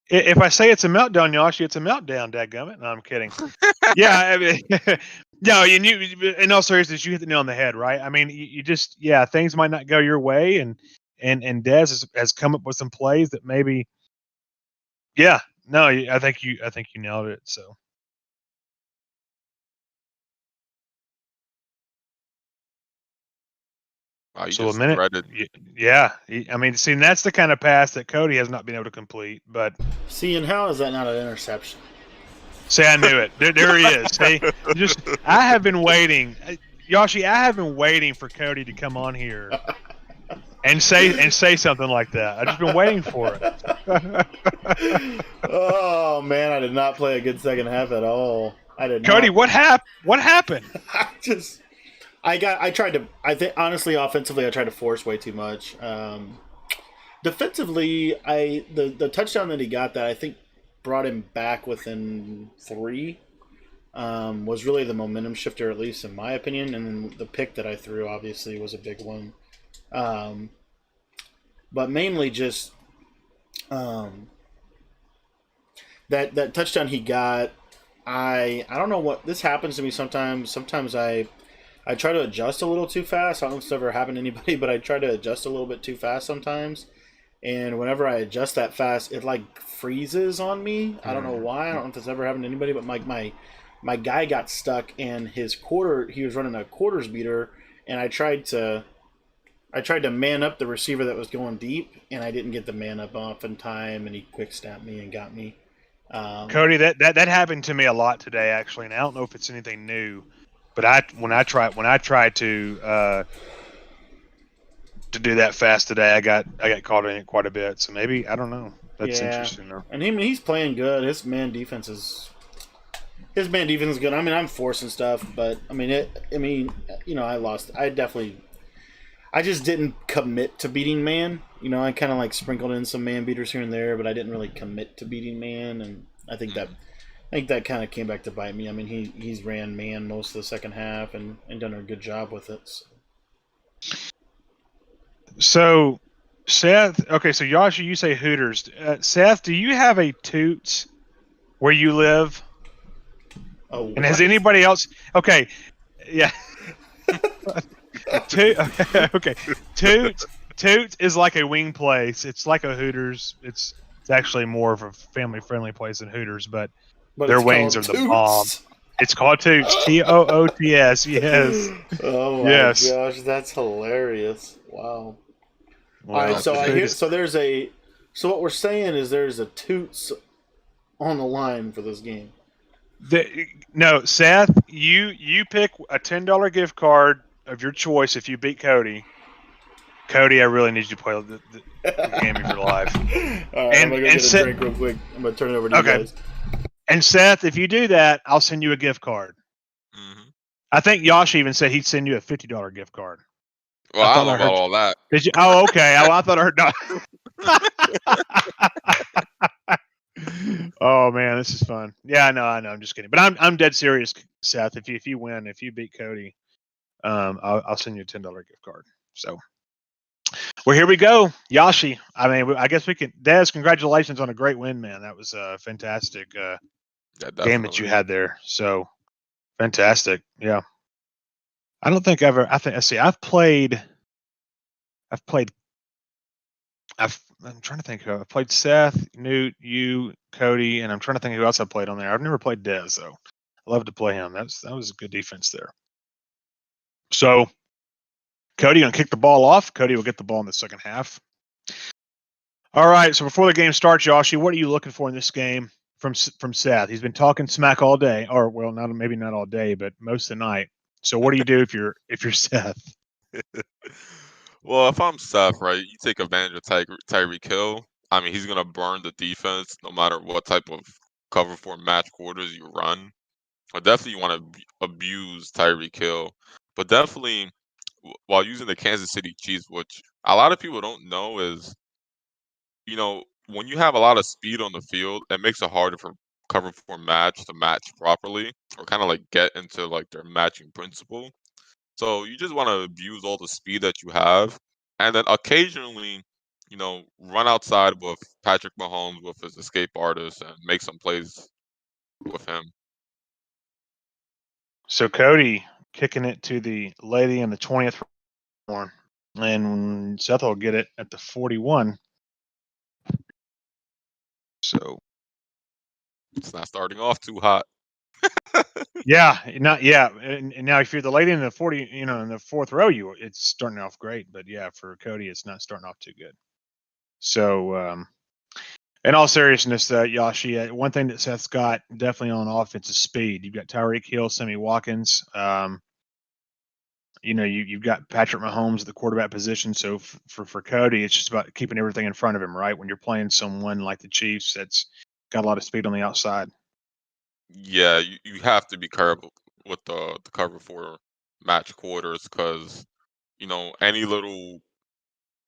if I say it's a meltdown, Yoshi, it's a meltdown, dadgummit. No, I'm kidding. Yeah, I mean, no, in all seriousness, you hit the nail on the head, right? I mean, you just, things might not go your way, and Dez has come up with some plays that maybe, no, I think you nailed it. So. you So a just minute, threaded. I mean, see, and that's the kind of pass that Cody has not been able to complete. But See, and how is that not an interception? see, I knew it. There he is. See, I have been waiting, Yoshi. I have been waiting for Cody to come on here and say something like that. I've just been waiting for it. Oh man, I did not play a good second half at all. I did Cody, not. what happened? I think honestly, offensively, I tried to force way too much. Defensively, the touchdown that he got that I think brought him back within 3 was really the momentum shifter, at least in my opinion. And then the pick that I threw obviously was a big one. But mainly just that touchdown he got. I don't know what this happens to me sometimes. Sometimes I try to adjust a little too fast. I don't know if it's ever happened to anybody, but I try to adjust a little bit too fast sometimes. And whenever I adjust that fast, it like freezes on me. I don't know why. I don't know if it's ever happened to anybody, but my guy got stuck and he was running a quarters beater, and I tried to man up the receiver that was going deep, and I didn't get the man up off in time, and he quick snapped me and got me. Cody, that happened to me a lot today, actually, and I don't know if it's anything new, but when I tried to do that fast today, I got caught in it quite a bit. So maybe, I don't know. That's interesting though. And he's playing good. His man defense is good. I mean, I'm forcing stuff, but I mean I lost. I just didn't commit to beating man. I kind of like sprinkled in some man beaters here and there, but I didn't really commit to beating man, and I think that kind of came back to bite me. I mean, he's ran man most of the second half and done a good job with it. So Seth, okay, so Yoshi, you say Hooters. Seth, do you have a Toots where you live? Oh, and has anybody else? Okay, yeah. Okay. Toots is like a wing place. It's like a Hooters. It's actually more of a family-friendly place than Hooters, but their wings are the bomb. It's called Toots. Toots. Yes. Oh my gosh, that's hilarious! Wow. Well, all right, so I hear. So what we're saying is there's a Toots on the line for this game. No, Seth, you pick a $10 gift card of your choice if you beat Cody. Cody, I really need you to play the game of your life. All right, I'm gonna go get a drink real quick. I'm gonna turn it over to you guys. And Seth, if you do that, I'll send you a gift card. Mm-hmm. I think Yoshi even said he'd send you a $50 gift card. Well, I don't know about all that. Did you? Oh, okay. Oh, I thought I heard. Oh man, this is fun. Yeah, I know. I'm just kidding, but I'm dead serious, Seth. If you win, if you beat Cody, I'll send you a $10 gift card. So, well, here we go, Yashi. I mean, I guess we can. Des, congratulations on a great win, man. That was a fantastic Yeah, game that you definitely. had there. So fantastic. Yeah. I don't think ever. I think. Let's see. I've played. I'm trying to think who I've played. Seth, Newt, you, Cody, and I'm trying to think who else I played on there. I've never played Dez though. I love to play him. That was a good defense there. So Cody gonna kick the ball off. Cody will get the ball in the second half. All right. So before the game starts, Yoshi, what are you looking for in this game from Seth? He's been talking smack all day, or well, maybe not all day, but most of the night. So what do you do if you're Seth? Well, if I'm Seth, right, you take advantage of Tyreek Hill. I mean, he's gonna burn the defense no matter what type of cover for match quarters you run. But definitely you want to abuse Tyreek Hill, but definitely while using the Kansas City Chiefs, which a lot of people don't know is, when you have a lot of speed on the field, it makes it harder for cover for match to match properly or kind of like get into like their matching principle. So you just want to abuse all the speed that you have, and then occasionally, run outside with Patrick Mahomes with his escape artist and make some plays with him. So Cody kicking it to the lady in the 20th one, and Seth will get it at the 41. So It's not starting off too hot. yeah, and now if you're the lady in the 40, in the fourth row, it's starting off great, but yeah, for Cody, it's not starting off too good. So, in all seriousness, Yashi, one thing that Seth's got definitely on offense is speed. You've got Tyreek Hill, Sammy Watkins. You've got Patrick Mahomes at the quarterback position. So for Cody, it's just about keeping everything in front of him, right? When you're playing someone like the Chiefs, that's got a lot of speed on the outside. Yeah, you have to be careful with the cover for match quarters because any little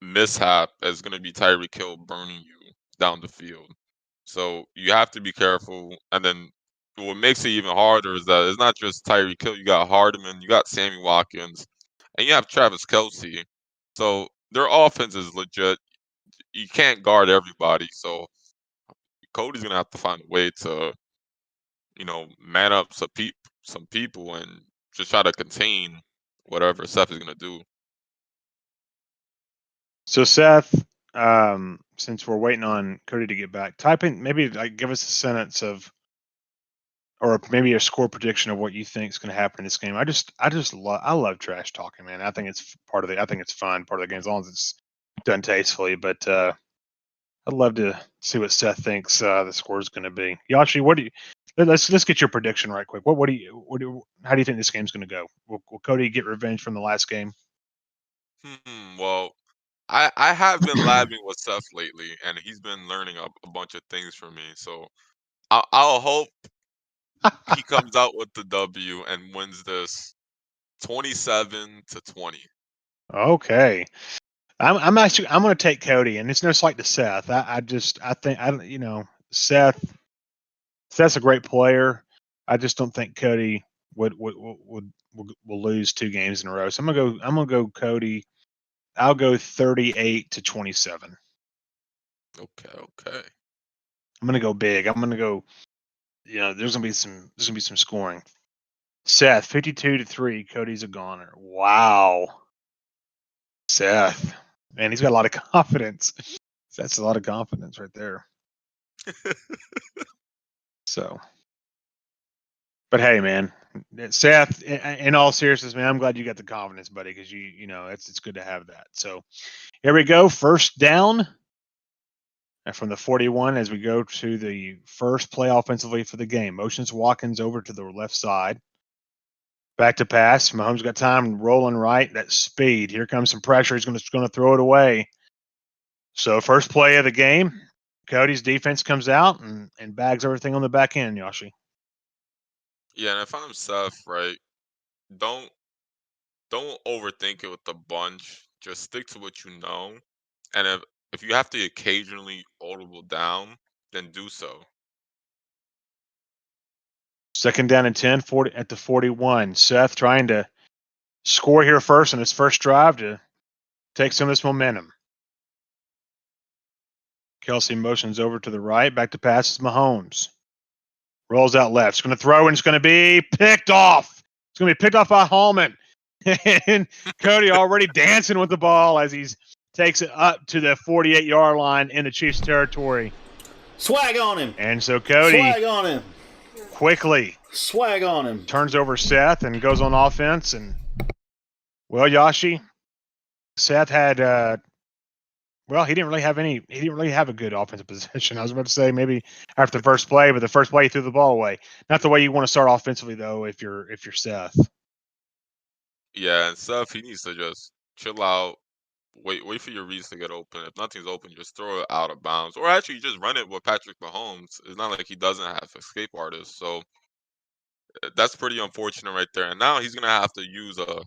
mishap is going to be Tyreek Hill burning you down the field. So you have to be careful. And then what makes it even harder is that it's not just Tyreek Hill. You got Hardman, you got Sammy Watkins, and you have Travis Kelsey. So their offense is legit. You can't guard everybody. So Cody's going to have to find a way to man up some people and just try to contain whatever Seth is gonna do. So Seth, since we're waiting on Cody to get back, type in maybe give us a sentence of, or maybe a score prediction of what you think is going to happen in this game. I love trash talking, man. I think it's I think it's fun part of the game as long as it's done tastefully. But I'd love to see what Seth thinks the score is going to be. Yashi, what do you? Let's get your prediction right quick. How do you think this game's going to go? Will Cody get revenge from the last game? Well, I have been labbing with Seth lately, and he's been learning a bunch of things from me. So I'll hope he comes out with the W and wins this 27-20. Okay. I'm going to take Cody, and it's no slight to Seth. Seth's a great player. I just don't think Cody will lose 2 games in a row. So I'm gonna go Cody. I'll go 38-27. Okay. I'm gonna go big. I'm gonna go. There's gonna be some scoring. Seth 52-3. Cody's a goner. Wow. Seth, man, he's got a lot of confidence. That's a lot of confidence right there. So, but hey, man, Seth, in all seriousness, man, I'm glad you got the confidence, buddy, because it's good to have that. So here we go, first down. And from the 41, as we go to the first play offensively for the game, motions Watkins over to the left side. Back to pass. Mahomes got time rolling right. That speed. Here comes some pressure. He's going to throw it away. So first play of the game, Cody's defense comes out and bags everything on the back end, Yashi. Yeah, and if I'm Seth, right, don't overthink it with the bunch. Just stick to what you know, and if you have to occasionally audible down, then do so. Second down and 10, 40 at the 41. Seth trying to score here first on his first drive to take some of this momentum. Kelsey motions over to the right. Back to passes Mahomes. Rolls out left. It's going to throw, and it's going to be picked off. It's going to be picked off by Hallman. And Cody already dancing with the ball as he takes it up to the 48-yard line in the Chiefs' territory. Swag on him. And so Cody Swag on him. quickly Swag on him. turns over Seth and goes on offense. And, well, Yashi, Seth had he didn't really have a good offensive position. I was about to say maybe after the first play, but the first play he threw the ball away. Not the way you want to start offensively though if you're Seth. Yeah, and Seth, he needs to just chill out. Wait for your reads to get open. If nothing's open, just throw it out of bounds. Or actually just run it with Patrick Mahomes. It's not like he doesn't have escape artists. So that's pretty unfortunate right there. And now he's gonna have to use a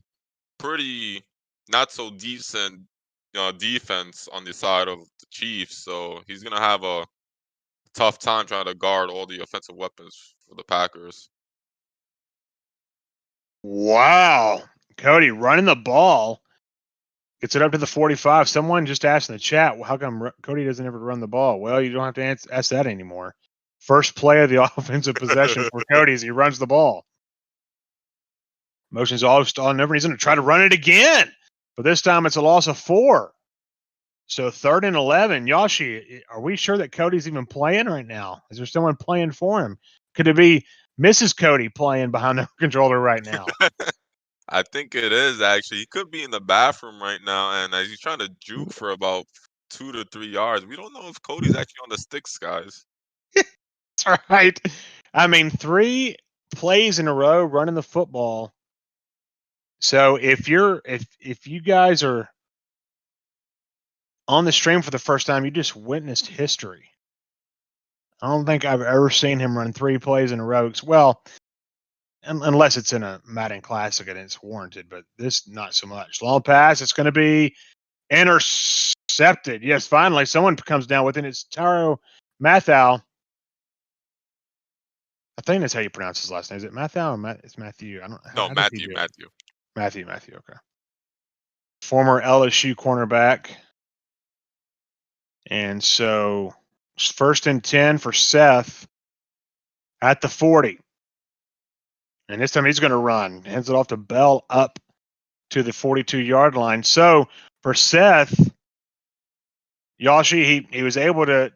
pretty not so decent defense on the side of the Chiefs. So he's gonna have a tough time trying to guard all the offensive weapons for the Packers. Wow. Cody running the ball. Gets it up to the 45. Someone just asked in the chat, well, how come Cody doesn't ever run the ball? Well, you don't have to ask that anymore. First play of the offensive possession for Cody as he runs the ball. Motion's all on over. He's going to try to run it again. But this time it's a loss of 4. So 3rd and 11. Yashi, are we sure that Cody's even playing right now? Is there someone playing for him? Could it be Mrs. Cody playing behind the controller right now? I think it is actually. He could be in the bathroom right now, and as he's trying to juke for about 2 to 3 yards. We don't know if Cody's actually on the sticks, guys. That's right. I mean, 3 plays in a row running the football. So if you guys are on the stream for the first time, you just witnessed history. I don't think I've ever seen him run 3 plays in a row. Well, unless it's in a Madden Classic and it's warranted, but this not so much. Long pass, it's going to be intercepted. Yes, finally, someone comes down with it. It's Taro Mathau. I think that's how you pronounce his last name. Is it Mathau or it's Matthew? I don't know. No, Matthew. Matthew, okay. Former LSU cornerback. And so 1st and 10 for Seth at the 40. And this time he's going to run. Hands it off to Bell up to the 42-yard line. So for Seth, Yashi, he was able to,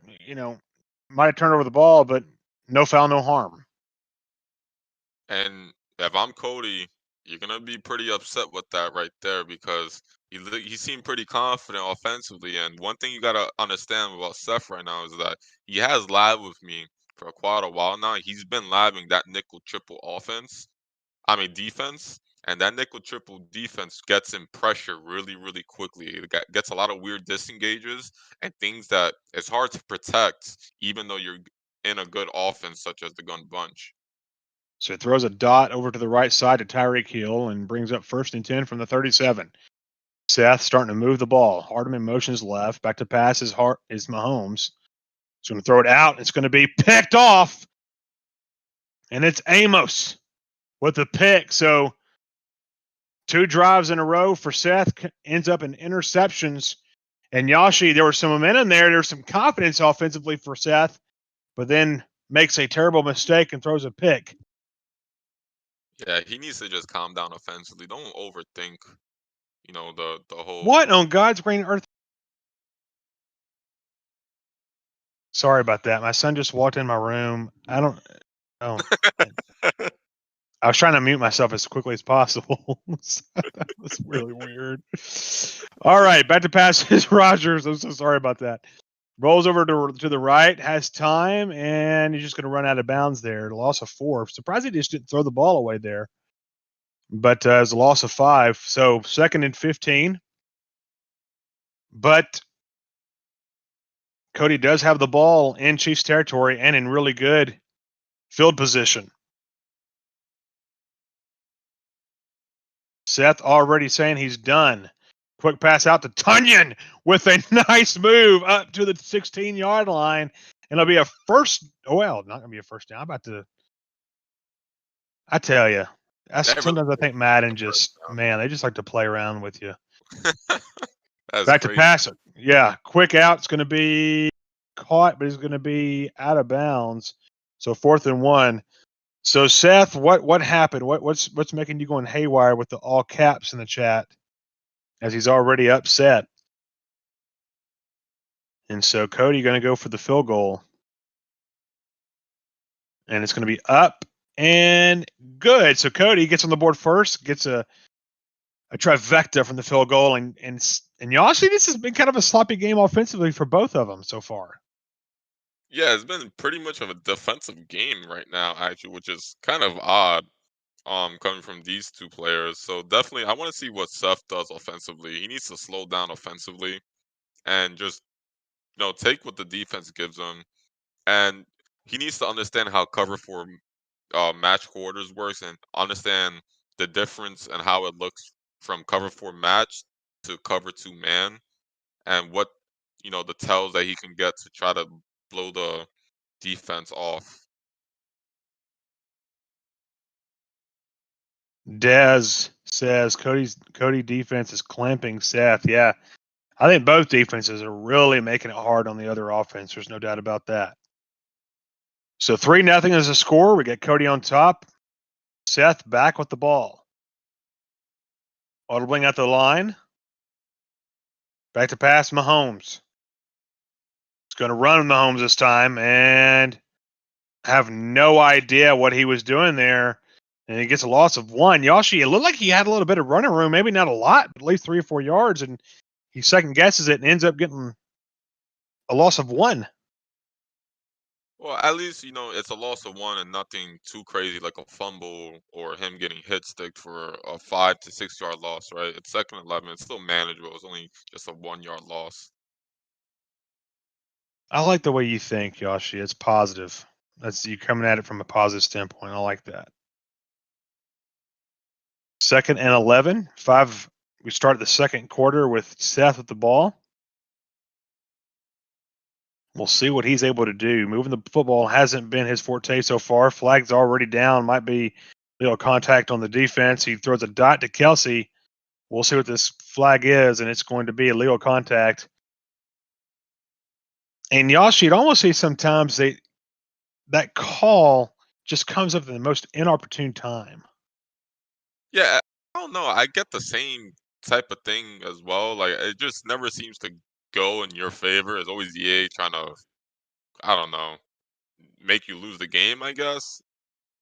might have turned over the ball, but no foul, no harm. And if I'm Cody, you're going to be pretty upset with that right there because he seemed pretty confident offensively. And one thing you got to understand about Seth right now is that he has live with me for quite a while now. He's been living that nickel triple defense. And that nickel triple defense gets in pressure really, really quickly. It gets a lot of weird disengages and things that it's hard to protect, even though you're in a good offense such as the gun bunch. So it throws a dot over to the right side to Tyreek Hill and brings up 1st and 10 from the 37. Seth starting to move the ball. Hardman motions left. Back to pass is Mahomes. He's going to throw it out. It's going to be picked off. And it's Amos with the pick. So 2 drives in a row for Seth ends up in interceptions. And Yashi, there was some momentum there. There's some confidence offensively for Seth, but then makes a terrible mistake and throws a pick. Yeah, he needs to just calm down offensively. Don't overthink, the whole. What on God's green earth? Sorry about that. My son just walked in my room. I was trying to mute myself as quickly as possible. That was really weird. All right, back to passes. Rogers. I'm so sorry about that. Rolls over to the right, has time, and he's just going to run out of bounds there. Loss of 4. Surprised he just didn't throw the ball away there. But it's a loss of 5. So 2nd and 15. But Cody does have the ball in Chiefs territory and in really good field position. Seth already saying he's done. Quick pass out to Tunyon with a nice move up to the 16-yard line. And it'll be a first. Well, not going to be a first down. I tell you, Sometimes I think Madden just, man, they just like to play around with you. That's Back crazy. to pass it. Yeah, quick out. It's going to be caught, but he's going to be out of bounds. So 4th and 1. So Seth, what happened? What's making you going haywire with the all caps in the chat? As he's already upset. And so Cody going to go for the field goal. And it's going to be up and good. So Cody gets on the board first, gets a trifecta from the field goal, and y'all see this has been kind of a sloppy game offensively for both of them so far. Yeah, it's been pretty much of a defensive game right now, actually, which is kind of odd. Coming from these two players, so definitely I want to see what Seth does offensively. He needs to slow down offensively and just take what the defense gives him, and he needs to understand how cover for match quarters works and understand the difference and how it looks from cover for match to cover 2 man, and what the tells that he can get to try to blow the defense off. Dez says Cody defense is clamping Seth. Yeah, I think both defenses are really making it hard on the other offense. There's no doubt about that. So 3-0 is the score. We get Cody on top. Seth back with the ball. Audibling at the line. Back to pass Mahomes. He's going to run Mahomes this time and have no idea what he was doing there. And he gets a loss of 1. Yoshi, it looked like he had a little bit of running room, maybe not a lot, but at least 3 or 4 yards, and he second guesses it and ends up getting a loss of 1. Well, at least it's a loss of 1 and nothing too crazy like a fumble or him getting hit stick for a 5 to 6 yard loss, right? It's 2nd and 11. It's still manageable. It's only just a 1 yard loss. I like the way you think, Yoshi. It's positive. That's you coming at it from a positive standpoint. I like that. 2nd and 11. 5. We start the second quarter with Seth with the ball. We'll see what he's able to do. Moving the football hasn't been his forte so far. Flag's already down. Might be little contact on the defense. He throws a dot to Kelsey. We'll see what this flag is, and it's going to be a legal contact. And Yoshi, you'd almost see sometimes that call just comes up at the most inopportune time. Yeah, I don't know. I get the same type of thing as well. Like it just never seems to go in your favor. It's always EA trying to, I don't know, make you lose the game, I guess.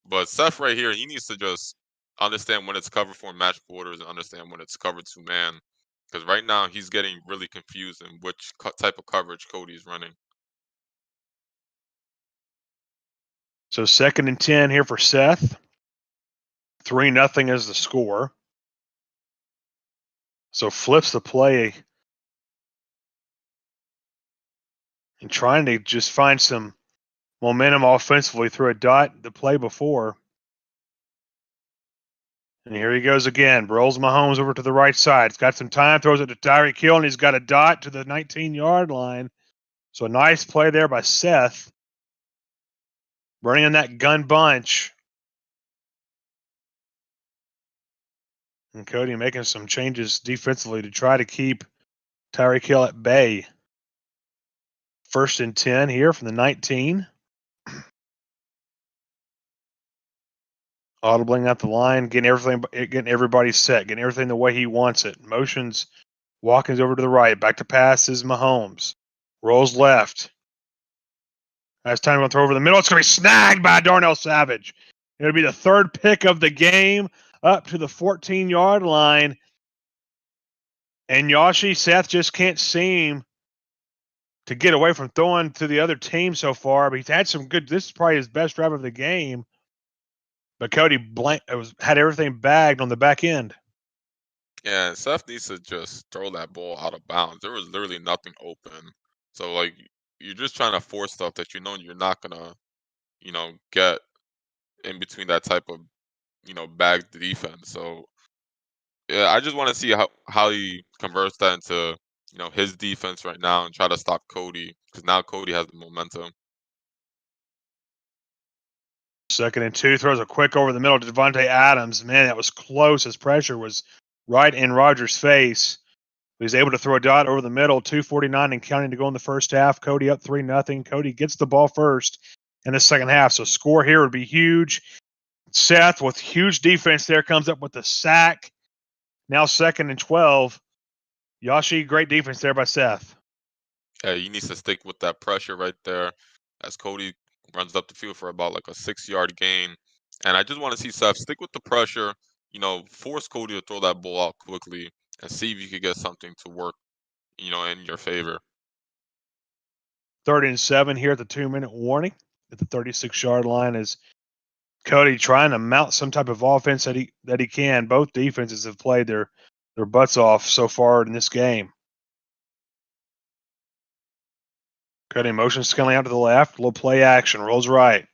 But Seth right here, he needs to just understand when it's covered for match quarters and understand when it's covered 2 man. Because right now he's getting really confused in which type of coverage Cody's running. So 2nd and 10 here for Seth. 3-0 is the score. So flips the play and trying to just find some momentum offensively through a dot the play before. And here he goes again. Rolls Mahomes over to the right side. He's got some time, throws it to Tyreek Hill, and he's got a dot to the 19-yard line. So a nice play there by Seth. Running in that gun bunch. And Cody making some changes defensively to try to keep Tyreek Hill at bay. 1st and 10 here from the 19. Audibling at the line, getting everybody set, getting everything the way he wants it. Motions, walking over to the right, back to pass is Mahomes. Rolls left. That's time to throw over the middle. It's going to be snagged by Darnell Savage. It'll be the 3rd pick of the game, up to the 14-yard line. And Yoshi, Seth just can't seem to get away from throwing to the other team so far. But he's had some good. This is probably his best drive of the game. But Cody had everything bagged on the back end. Yeah, Seth needs to just throw that ball out of bounds. There was literally nothing open. So like you're just trying to force stuff that you're not gonna, get in between that type of, bagged defense. So yeah, I just want to see how he converts that into, his defense right now and try to stop Cody because now Cody has the momentum. 2nd and 2, throws a quick over the middle to Devontae Adams. Man, that was close. His pressure was right in Rodgers' face. He's able to throw a dot over the middle, 2:49 and counting to go in the first half. Cody up 3-0. Cody gets the ball first in the second half, so score here would be huge. Seth, with huge defense there, comes up with the sack. Now 2nd and 12. Yoshi, great defense there by Seth. Yeah, he needs to stick with that pressure right there as Cody runs up the field for about like a 6-yard gain. And I just want to see Seth stick with the pressure, force Cody to throw that ball out quickly and see if you could get something to work, in your favor. 3rd and 7 here at the 2-minute warning at the 36-yard line is Cody trying to mount some type of offense that he can. Both defenses have played their butts off so far in this game. Cody motion scaling out to the left. Little play action. Rolls right.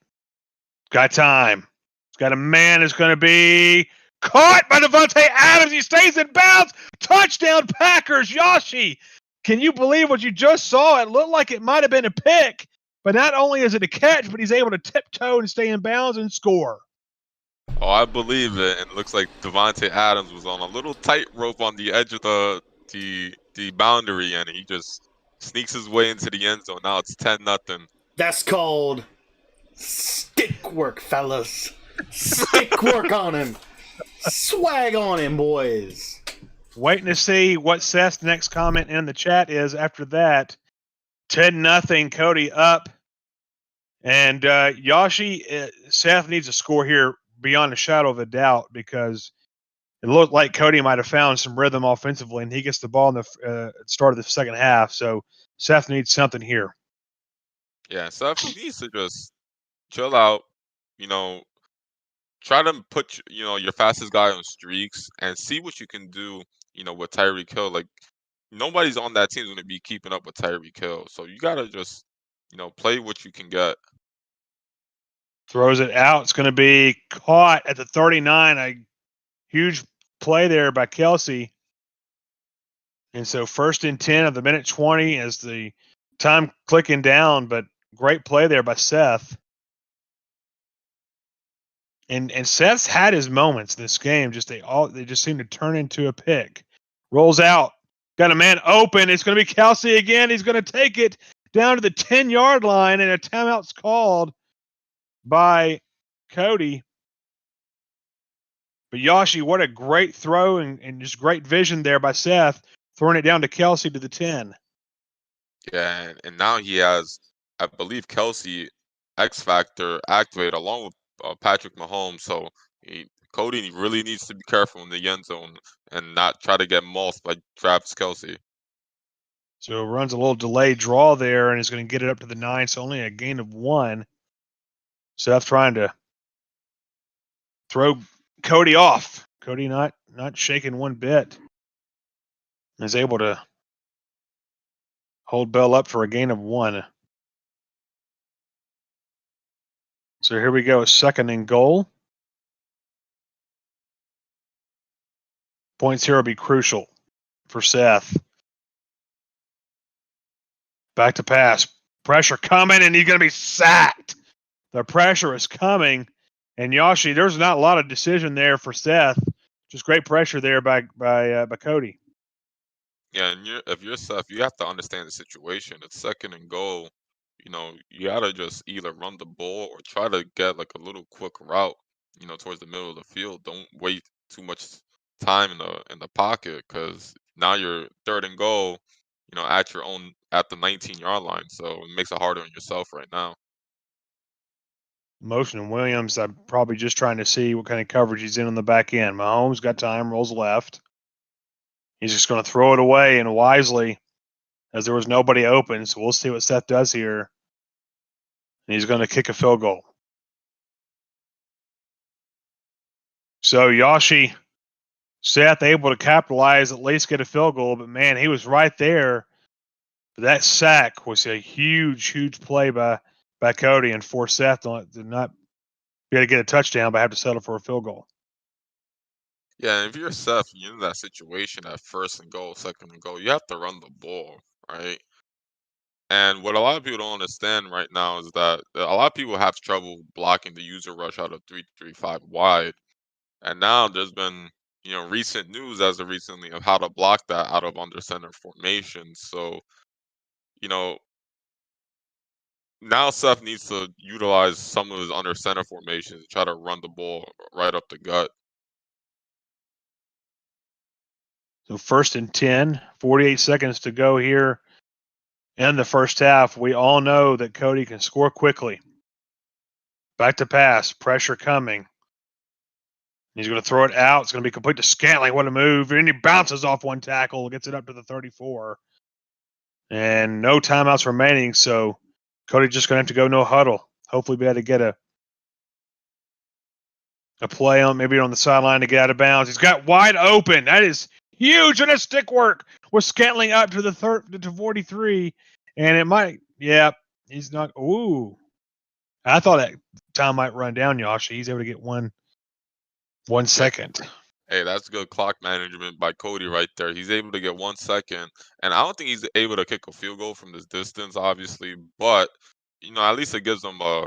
Got time. He's got a man who's going to be caught by Devontae Adams. He stays in bounds. Touchdown Packers. Yoshi, can you believe what you just saw? It looked like it might have been a pick, but not only is it a catch, but he's able to tiptoe and stay in bounds and score. Oh, I believe it. And it looks like Devontae Adams was on a little tightrope on the edge of the boundary, and he just sneaks his way into the end zone. Now it's 10-0. That's called stick work, fellas. Stick work on him. Swag on him, boys. Waiting to see what Seth's next comment in the chat is after that. 10-0, Cody up. And Yoshi, Seth needs a score here beyond a shadow of a doubt because it looked like Cody might have found some rhythm offensively, and he gets the ball in the start of the second half. So Seth needs something here. Yeah, Seth needs to just chill out, try to put, your fastest guy on streaks and see what you can do, with Tyreek Hill. Like, nobody's on that team is going to be keeping up with Tyreek Hill. So you got to just, play what you can get. Throws it out. It's going to be caught at the 39. A huge play there by Kelsey. And so 1st and 10 of the minute 20 as the time clicking down, but great play there by Seth. And Seth's had his moments this game. They just seem to turn into a pick. Rolls out. Got a man open. It's going to be Kelsey again. He's going to take it down to the 10-yard line, and a timeout's called by Cody. But Yoshi, what a great throw and just great vision there by Seth, throwing it down to Kelsey to the 10. Yeah, and now he has, I believe, Kelsey X Factor activated along with Patrick Mahomes. So Cody really needs to be careful in the end zone and not try to get mossed by Travis Kelsey. So runs a little delayed draw there and is going to get it up to the 9. So only a gain of 1. Seth trying to throw Cody off. Cody not shaking one bit. Is able to hold Bell up for a gain of 1. So here we go, 2nd and goal. Points here will be crucial for Seth. Back to pass. Pressure coming, and he's going to be sacked. The pressure is coming. And Yoshi, there's not a lot of decision there for Seth. Just great pressure there by Cody. Yeah, and if you're Seth, you have to understand the situation. It's 2nd and goal. You gotta just either run the ball or try to get like a little quick route, towards the middle of the field. Don't wait too much time in the pocket because now you're 3rd and goal, at the 19-yard line. So it makes it harder on yourself right now. Motion Williams, I'm probably just trying to see what kind of coverage he's in on the back end. Mahomes got time, rolls left. He's just going to throw it away and wisely as there was nobody open. So we'll see what Seth does here. And he's going to kick a field goal. So Yoshi, Seth able to capitalize, at least get a field goal. But, man, he was right there. But that sack was a huge, huge play by Cody and forced Seth to not be able to get a touchdown, but have to settle for a field goal. Yeah, and if you're Seth, you're in that situation at 1st and goal, 2nd and goal, you have to run the ball, right? And what a lot of people don't understand right now is that a lot of people have trouble blocking the user rush out of 3-3-5 wide. And now there's been, recent news as of recently of how to block that out of under center formations. So, you know, now Seth needs to utilize some of his under center formations to try to run the ball right up the gut. So 1st and 10, 48 seconds to go here in the first half. We all know that Cody can score quickly. Back to pass, pressure coming. He's going to throw it out. It's going to be complete to Scantling. What a move. And he bounces off one tackle, gets it up to the 34. And no timeouts remaining, so Cody just going to have to go no huddle. Hopefully be able to get a play on, maybe on the sideline to get out of bounds. He's got wide open. That is huge, and a stick work with Scantling up to the 43. And it might, he's not. Ooh. I thought that time might run down, Yoshi. He's able to get 1 second. Hey, that's good clock management by Cody right there. He's able to get 1 second, and I don't think he's able to kick a field goal from this distance, obviously, but at least it gives him a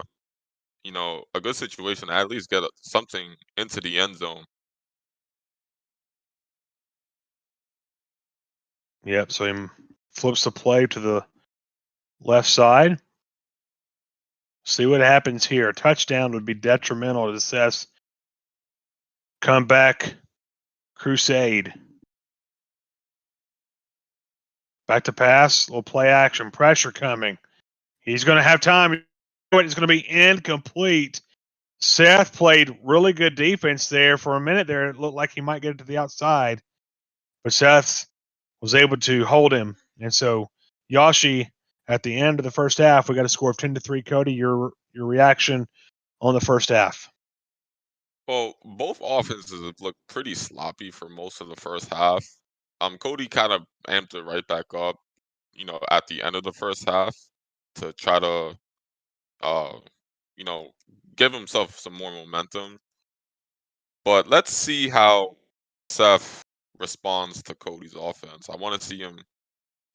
good situation to at least get something into the end zone. Yep, so he flips the play to the left side. See what happens here. A touchdown would be detrimental to Seth's comeback crusade. Back to pass, little play action, pressure coming. He's going to have time. It's going to be incomplete. Seth played really good defense there. For a minute there, it looked like he might get it to the outside. But Seth was able to hold him. And so, Yoshi, at the end of the first half, we got a score of 10-3. Cody, your reaction on the first half? Well, both offenses have looked pretty sloppy for most of the first half. Cody kind of amped it right back up, at the end of the first half to try to, uh, give himself some more momentum. But let's see how Seth responds to Cody's offense. I want to see him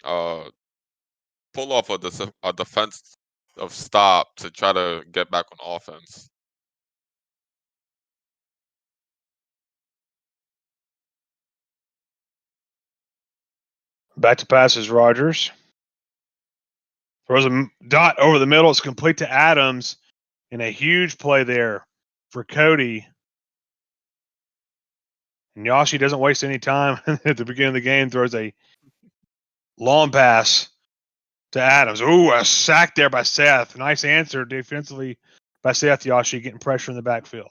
pull off a defensive stop to try to get back on offense. Back to passes, Rogers. Throws a dot over the middle. It's complete to Adams. And a huge play there for Cody. And Yoshi doesn't waste any time at the beginning of the game. Throws a long pass to Adams. Ooh, a sack there by Seth. Nice answer defensively by Seth, Yoshi, getting pressure in the backfield.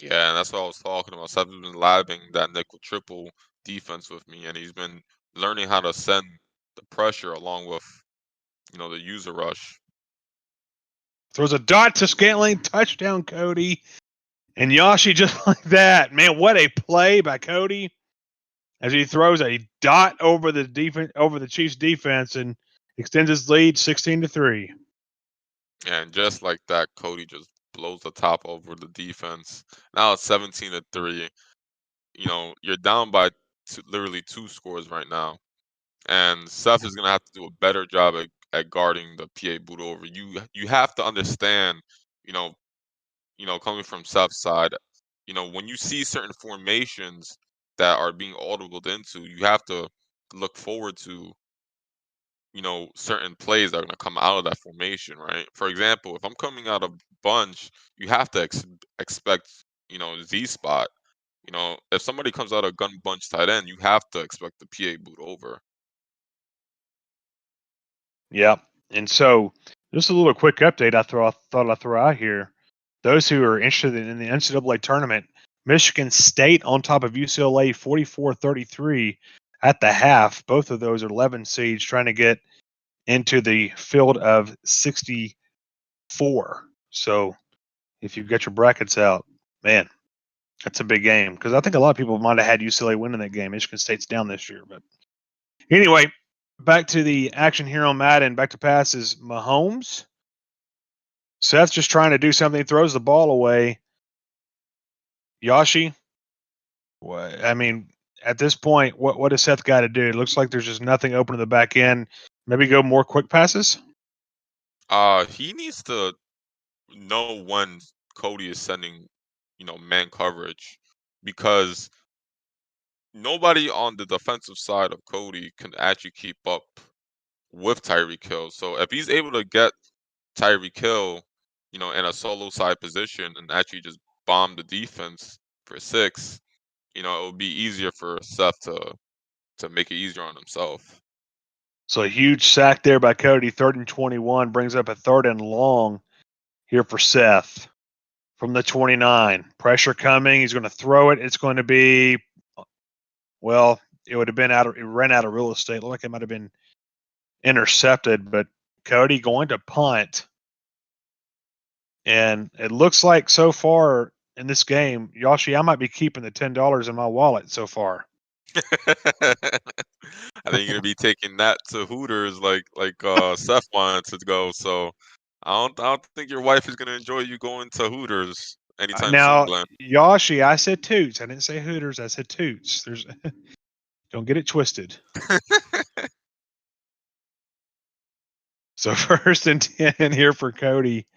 Yeah, and that's what I was talking about. Seth has been labbing that nickel triple defense with me, and he's been learning how to send the pressure along with, the user rush. Throws a dot to Scantling. Touchdown, Cody. And Yoshi just like that. Man, what a play by Cody as he throws a dot over the Chiefs defense and extends his lead 16-3. And just like that, Cody just blows the top over the defense. Now it's 17-3. You're down by literally 2 scores right now. And Seth is gonna have to do a better job at guarding the PA boot over. You have to understand, coming from Seth's side, when you see certain formations that are being audibled into, you have to look forward to, certain plays that are gonna come out of that formation, right? For example, if I'm coming out of bunch, you have to expect, Z spot. If somebody comes out of gun bunch tight end, you have to expect the PA boot over. Yeah. And so just a little quick update thought I'd throw out here. Those who are interested in the NCAA tournament, Michigan State on top of UCLA 44-33 at the half. Both of those are 11 seeds trying to get into the field of 64. So if you've got your brackets out, man, that's a big game. Because I think a lot of people might have had UCLA winning that game. Michigan State's down this year. But anyway, back to the action here on Madden. Back to passes, Mahomes. Seth's just trying to do something. He throws the ball away. Yoshi, I mean, at this point, what does Seth got to do? It looks like there's just nothing open to the back end. Maybe go more quick passes. He needs to know when Cody is sending, man coverage, because nobody on the defensive side of Cody can actually keep up with Tyreek Hill. So if he's able to get Tyreek Hill, in a solo side position and actually just bomb the defense for 6, it would be easier for Seth to make it easier on himself. So a huge sack there by Cody. 3rd and 21 brings up a 3rd and long here for Seth from the 29. Pressure coming. He's going to throw it. It's going to be, well, it would have been it ran out of real estate. Looked like it might have been intercepted, but Cody going to punt. And it looks like so far in this game, Yoshi, I might be keeping the $10 in my wallet so far. I think you're gonna be taking that to Hooters like Seth wanted to go. So I don't think your wife is gonna enjoy you going to Hooters anytime Now, soon, Glenn. Yoshi, I said Toots. I didn't say Hooters. I said Toots. Don't get it twisted. So 1st and 10 here for Cody,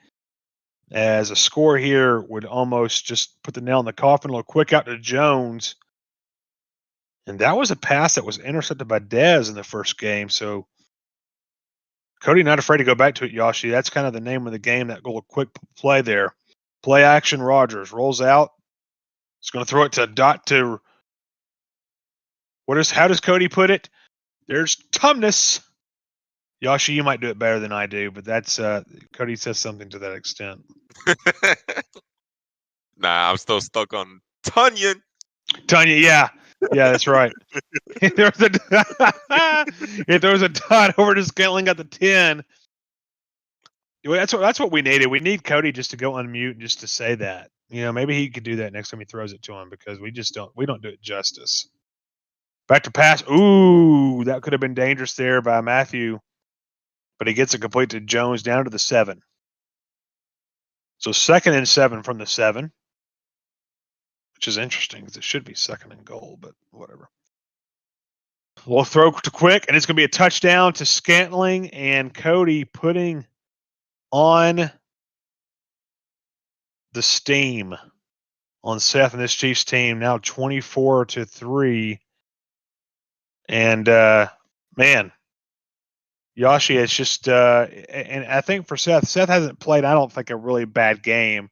as a score here would almost just put the nail in the coffin. A little quick out to Jones. And that was a pass that was intercepted by Dez in the first game. So Cody not afraid to go back to it, Yoshi. That's kind of the name of the game, that little quick play there. Play action, Rogers rolls out. He's going to throw it to dot to. How does Cody put it? There's Tumnus. Yoshi, you might do it better than I do, but that's Cody says something to that extent. Nah, I'm still stuck on Tunyon. Yeah, that's right. There was a dot over to Scantling at the 10. That's what we needed. We need Cody just to go unmute and just to say that. Maybe he could do that next time he throws it to him, because we don't do it justice. Back to pass. Ooh, that could have been dangerous there by Matthew, but he gets it complete to Jones down to the 7. So 2nd and 7 from the 7, which is interesting because it should be 2nd and goal, but whatever. We'll throw to quick, and it's going to be a touchdown to Scantling, and Cody putting on the steam on Seth and this Chiefs team, now 24-3. And man, Yoshi, it's just and I think for Seth hasn't played, I don't think, a really bad game.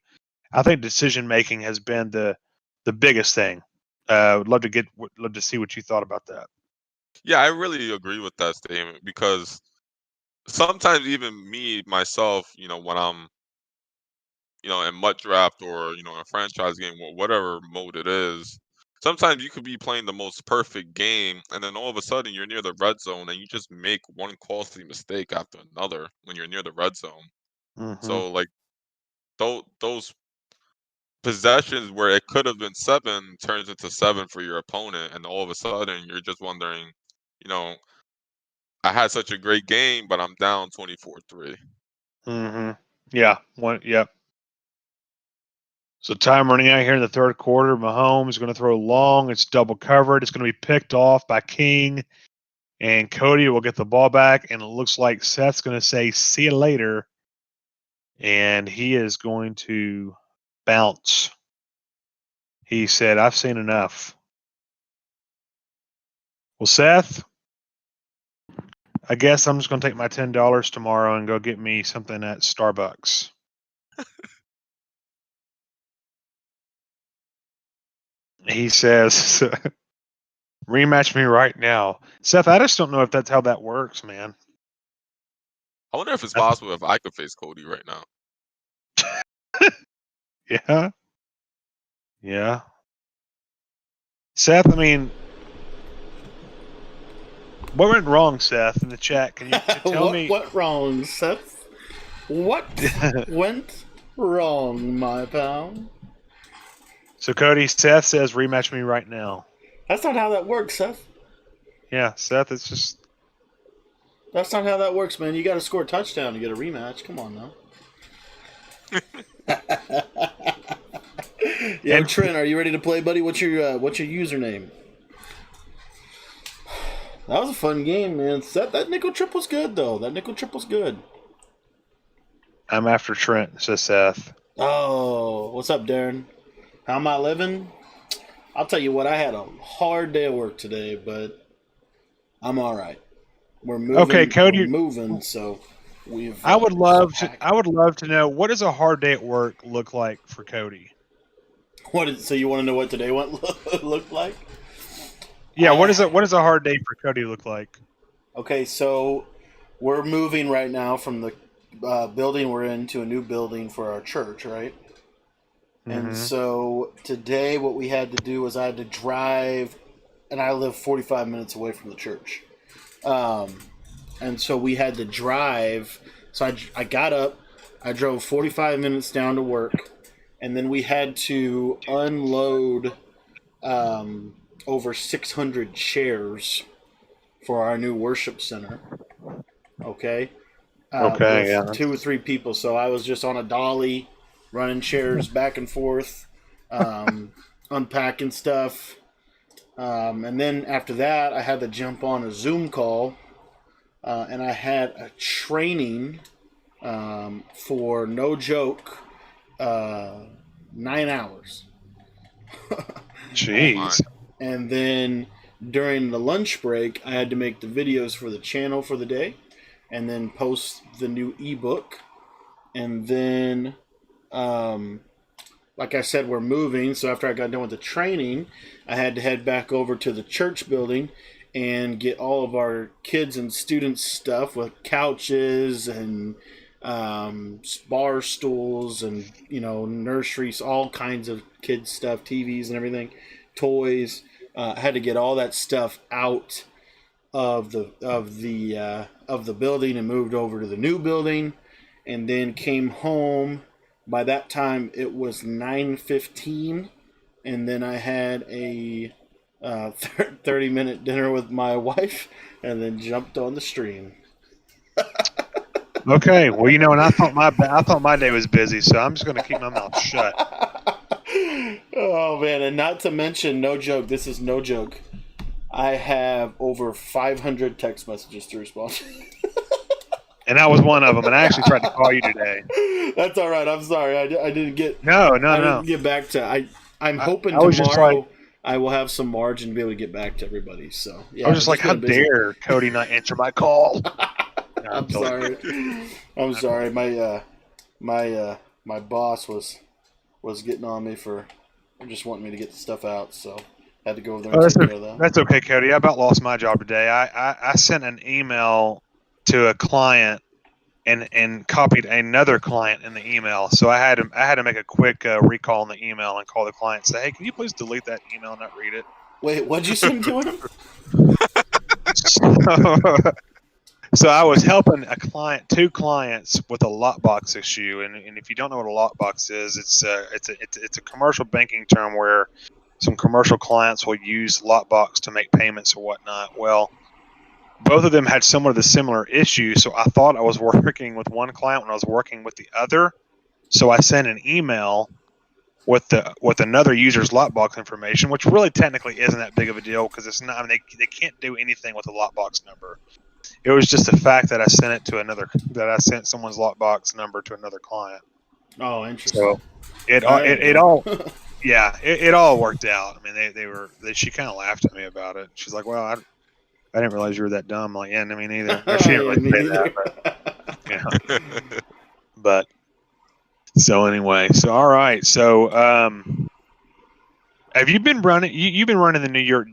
I think decision making has been the biggest thing. Would love to see what you thought about that. Yeah, I really agree with that statement, because sometimes even me myself, when I'm in mud draft or in a franchise game, whatever mode it is, sometimes you could be playing the most perfect game, and then all of a sudden you're near the red zone and you just make one costly mistake after another when you're near the red zone. Mm-hmm. So like those possessions where it could have been 7 turns into 7 for your opponent, and all of a sudden you're just wondering, I had such a great game, but I'm down 24-3. Mm-hmm. Yeah. Yep. So time running out here in the 3rd quarter. Mahomes is going to throw long. It's double covered. It's going to be picked off by King, and Cody will get the ball back. And it looks like Seth's going to say, "See you later," and he is going to bounce. He said, "I've seen enough." Well, Seth, I guess I'm just going to take my $10 tomorrow and go get me something at Starbucks. He says, "Rematch me right now." Seth, I just don't know if that's how that works, man. I wonder if it's possible if I could face Cody right now. Yeah. Seth, I mean, what went wrong, Seth, in the chat? Can you tell me? What went wrong, Seth? What went wrong, my pal? So, Cody, Seth says, "Rematch me right now." That's not how that works, Seth. Yeah, Seth, it's just... That's not how that works, man. You got to score a touchdown to get a rematch. Come on, now. Yo, Trent, are you ready to play, buddy? What's your username? That was a fun game, man. That nickel trip was good, though. That nickel trip was good. I'm after Trent, says Seth. Oh, what's up, Darren? How am I living? I'll tell you what, I had a hard day of work today, but I'm all right. We're moving. Okay, Cody. We're moving, so we've. I would love to know, what does a hard day at work look like for Cody? So you want to know what today looked like? Yeah, what does a hard day for Cody look like? Okay, so we're moving right now from the building we're in to a new building for our church, right? Mm-hmm. And so today what we had to do was I had to drive, and I live 45 minutes away from the church. And so we had to drive. So I got up, I drove 45 minutes down to work, and then we had to unload over 600 chairs for our new worship center. Okay? Okay, yeah. 2 or 3 people. So I was just on a dolly, running chairs back and forth, unpacking stuff. And then after that, I had to jump on a Zoom call, and I had a training for, no joke, 9 hours. Jeez. And then during the lunch break, I had to make the videos for the channel for the day, and then post the new ebook. And then, like I said, we're moving. So after I got done with the training, I had to head back over to the church building and get all of our kids and students stuff with couches and bar stools and, nurseries, all kinds of kids stuff, TVs and everything, toys. I had to get all that stuff out of the building and moved over to the new building, and then came home. By that time it was 9:15, and then I had a 30-minute dinner with my wife, and then jumped on the stream. Okay, well, and I thought my day was busy, so I'm just going to keep my mouth shut. Oh man, and not to mention, no joke, this is no joke, I have over 500 text messages to respond to. And that was one of them, and I actually tried to call you today. That's all right. I'm sorry. I didn't get. No. Didn't get back to. I'm hoping I was tomorrow I will have some margin to be able to get back to everybody. So yeah, I was just like, how dare Cody not answer my call? No, I'm sorry. I'm sorry. My boss was getting on me for just wanting me to get the stuff out, so I had to go over there and take care of that. That's okay, Cody. I about lost my job today. I sent an email to a client and copied another client in the email. So I had to make a quick recall in the email and call the client and say, hey, can you please delete that email and not read it? Wait, what'd you send to him? So I was helping two clients with a lockbox issue, and if you don't know what a lockbox is, it's a commercial banking term where some commercial clients will use lockbox to make payments or whatnot. Well, both of them had some of the similar issues, so I thought I was working with one client when I was working with the other. So I sent an email with another user's lockbox information, which really technically isn't that big of a deal because it's not. I mean, they can't do anything with a lockbox number. It was just the fact that I sent someone's lockbox number to another client. Oh, interesting. So it all it all worked out. I mean, she kind of laughed at me about it. She's like, "Well, I didn't realize you were that dumb." I'm like, yeah, me neither. She didn't really say that, but, yeah. But so anyway, so all right. So have you been running? You've been running the New York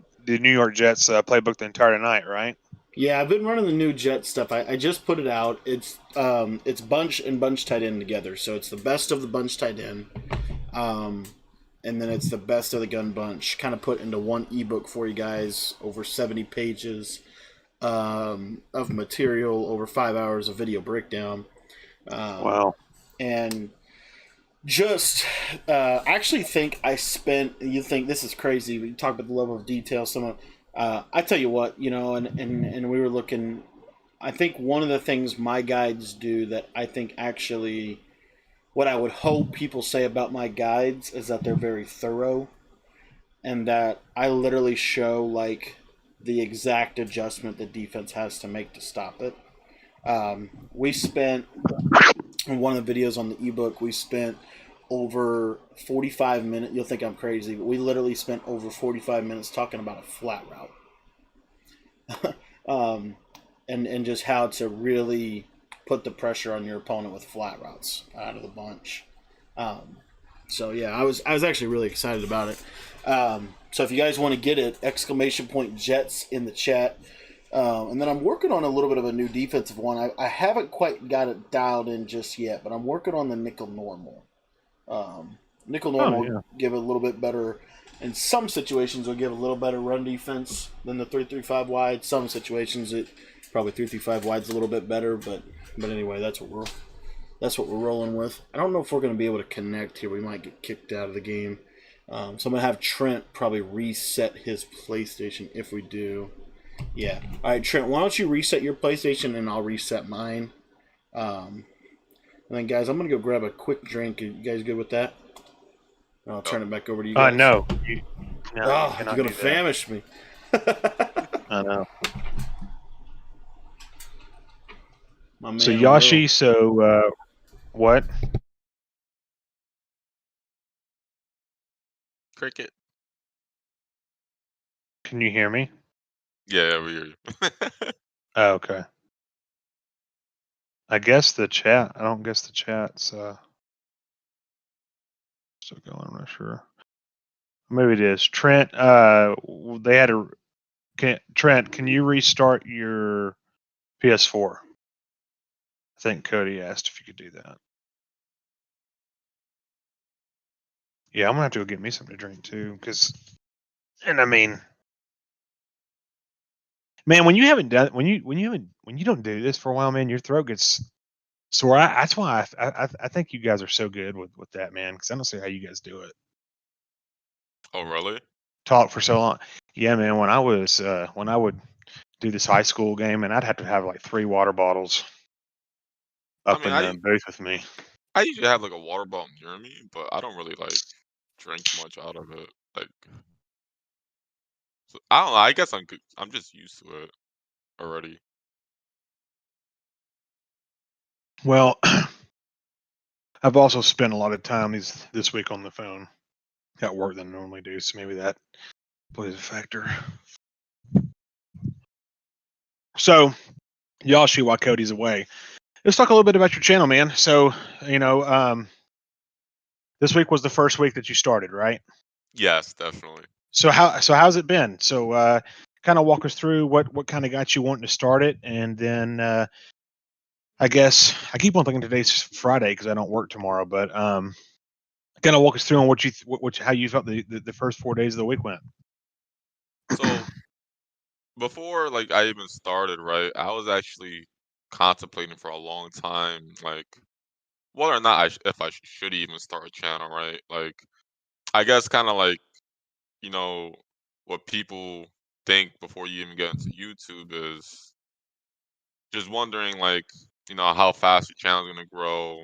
Jets playbook the entire night, right? Yeah, I've been running the new Jet stuff. I just put it out. It's bunch and bunch tight end together. So it's the best of the bunch tight end, and then it's the best of the gun bunch, kind of put into one ebook for you guys. Over 70 pages of material, over 5 hours of video breakdown. Wow! And just actually think I spent. You think this is crazy? We talk about the level of detail. I tell you what, and we were looking. I think one of the things my guides do that I think actually, what I would hope people say about my guides is that they're very thorough, and that I literally show like the exact adjustment the defense has to make to stop it. We spent in one of the videos on the ebook. We spent over 45 minutes. You'll think I'm crazy, but we literally spent over 45 minutes talking about a flat route, and just how to really put the pressure on your opponent with flat routes out of the bunch. So yeah, I was actually really excited about it. So if you guys want to get it, !Jets in the chat. And then I'm working on a little bit of a new defensive one. I haven't quite got it dialed in just yet, but I'm working on the nickel normal. Nickel normal will give a little bit better. In some situations, will give a little better run defense than the 3-3-5 wide. Some situations, it probably 3-3-5 wide's a little bit better, but anyway, that's what we're rolling with. I don't know if we're going to be able to connect here. We might get kicked out of the game. So I'm going to have Trent probably reset his PlayStation if we do. Yeah. All right, Trent, why don't you reset your PlayStation and I'll reset mine. And then, guys, I'm going to go grab a quick drink. Are you guys good with that? I'll turn it back over to you guys. No. You're going to famish me. I know. So, Yashi, what? Cricket. Can you hear me? Yeah, we hear you. Oh, okay. I guess the chat. I don't guess the chat's still going. I'm not sure. Maybe it is. Trent, they had a. Trent, can you restart your PS4? I think Cody asked if you could do that. Yeah, I'm gonna have to go get me something to drink too, man, when you don't do this for a while, man, your throat gets sore. That's why I think you guys are so good with that, man, because I don't see how you guys do it. Oh, really? Talk for so long. Yeah, man. When I would do this high school game, and I'd have to have like 3 water bottles up in the booth with me. I usually have like a water bottle near me, but I don't really like drink much out of it. Like, so, I don't know. I guess I'm just used to it already. Well, I've also spent a lot of time this week on the phone at work than I normally do, so maybe that plays a factor. So, Yashi, while Cody's away, let's talk a little bit about your channel, man. So, this week was the first week that you started, right? Yes, definitely. So how's it been? So, kind of walk us through what kind of got you wanting to start it, and then I guess I keep on thinking today's Friday because I don't work tomorrow, but kind of walk us through on how you felt the first 4 days of the week went. So before like I even started, right, I was actually contemplating for a long time, like whether or not if I should even start a channel, right? Like, I guess kind of like, what people think before you even get into YouTube is just wondering, like, how fast your channel's gonna grow,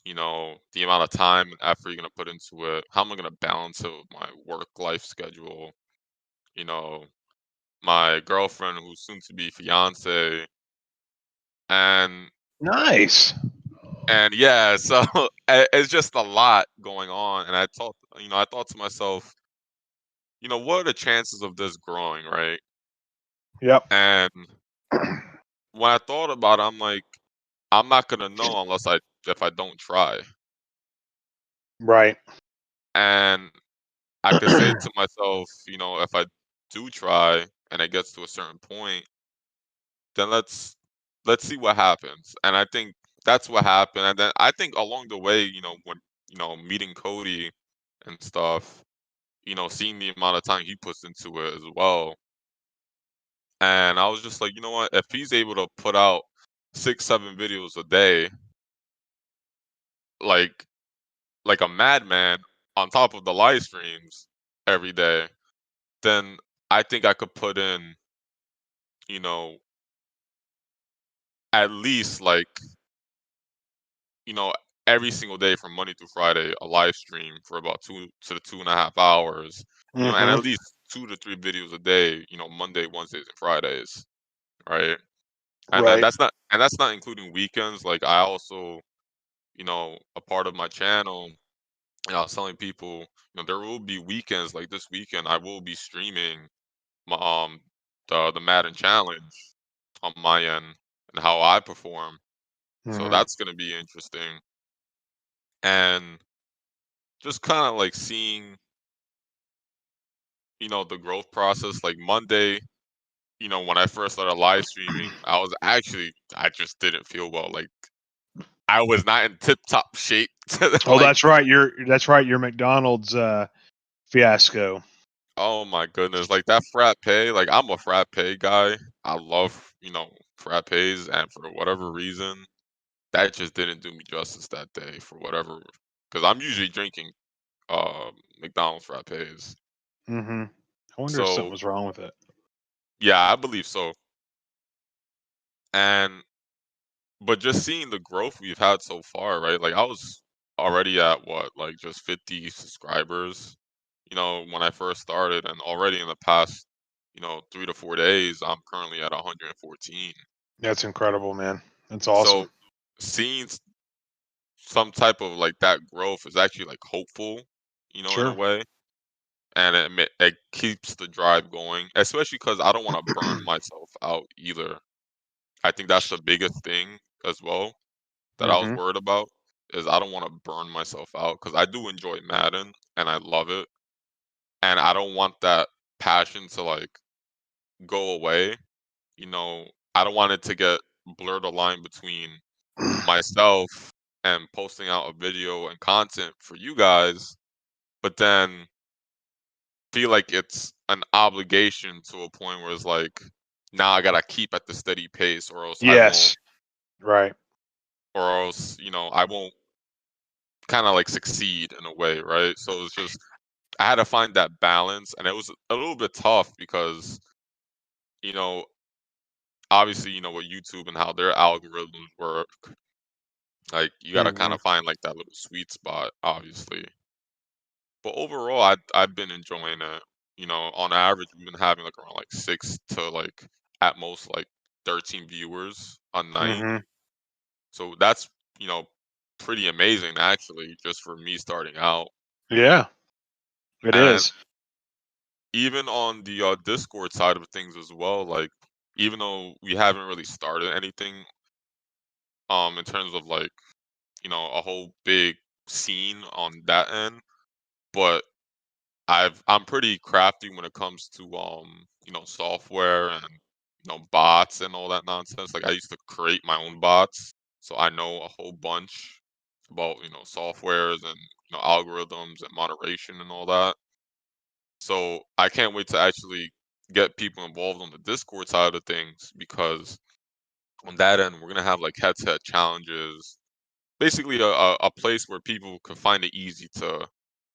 the amount of time and effort you're gonna put into it, how am I gonna balance it with my work life schedule, you know, my girlfriend who's soon to be fiance, and Nice. yeah, so it's just a lot going on, and I thought to myself, what are the chances of this growing, right? Yep. And when I thought about it, I'm like, I'm not gonna know if I don't try. Right. And I could say to myself, if I do try and it gets to a certain point, then let's see what happens. And I think that's what happened. And then I think along the way, when meeting Cody and stuff, seeing the amount of time he puts into it as well. And I was just like, you know what? If he's able to put out 6, 7 videos a day, like a madman on top of the live streams every day, then I think I could put in, you know, at least like, you know, every single day from Monday through Friday, a live stream for about 2 to 2.5 hours, and at least 2 to 3 videos a day, Monday, Wednesdays, and Fridays, right? And then Right. that's not including weekends. Like I also, a part of my channel, and I was telling people, there will be weekends like this weekend. I will be streaming my the Madden challenge on my end and how I perform. So Mm-hmm. that's gonna be interesting. And just kind of like seeing, the growth process. Like Monday, when I first started live streaming, I just didn't feel well. Like I was not in tip top shape to Oh, like, that's right. Your McDonald's fiasco. oh my goodness, like that frat pay, like I'm a frat pay guy. I love, frat pays, and for whatever reason, that just didn't do me justice that day for whatever, because I'm usually drinking McDonald's frat pays. Mm-hmm. I wonder if something So was wrong with it. yeah, I believe so. And but just seeing the growth we've had so far, right? Like I was already at what, like just 50 subscribers, when I first started, and already in the past, 3 to 4 days, I'm currently at 114. That's incredible, man. That's awesome. So seeing some type of like that growth is actually like hopeful, in a Sure. way, and it keeps the drive going, especially because I don't want to burn myself out either. I think that's the biggest thing as well that I was Mm-hmm. worried about, is I don't want to burn myself out because I do enjoy Madden and I love it, and I don't want that passion to like go away. You know, I don't want it to get blur the line between myself and posting out a video and content for you guys, but then feel like it's an obligation to a point where it's like, now I gotta keep at the steady pace, or else I won't, Yes. Right. or else, I won't kind of like succeed in a way, right? So it's just, I had to find that balance, and it was a little bit tough because, you know, obviously, with YouTube and how their algorithms work, like you gotta kind Mm-hmm. of find like that little sweet spot, obviously. But overall, I've been enjoying it. On average, we've been having like around like 6 to like at most like 13 viewers a night. Mm-hmm. So that's, you know, pretty amazing actually, just for me starting out. Yeah, it And is. even on the Discord side of things as well, like even though we haven't really started anything in terms of like, a whole big scene on that end, but I'm pretty crafty when it comes to software and bots and all that nonsense. Like I used to create my own bots, so I know a whole bunch about softwares and algorithms and moderation and all that. So I can't wait to actually get people involved on the Discord side of things, because on that end we're gonna have like head-to-head challenges, basically a place where people can find it easy to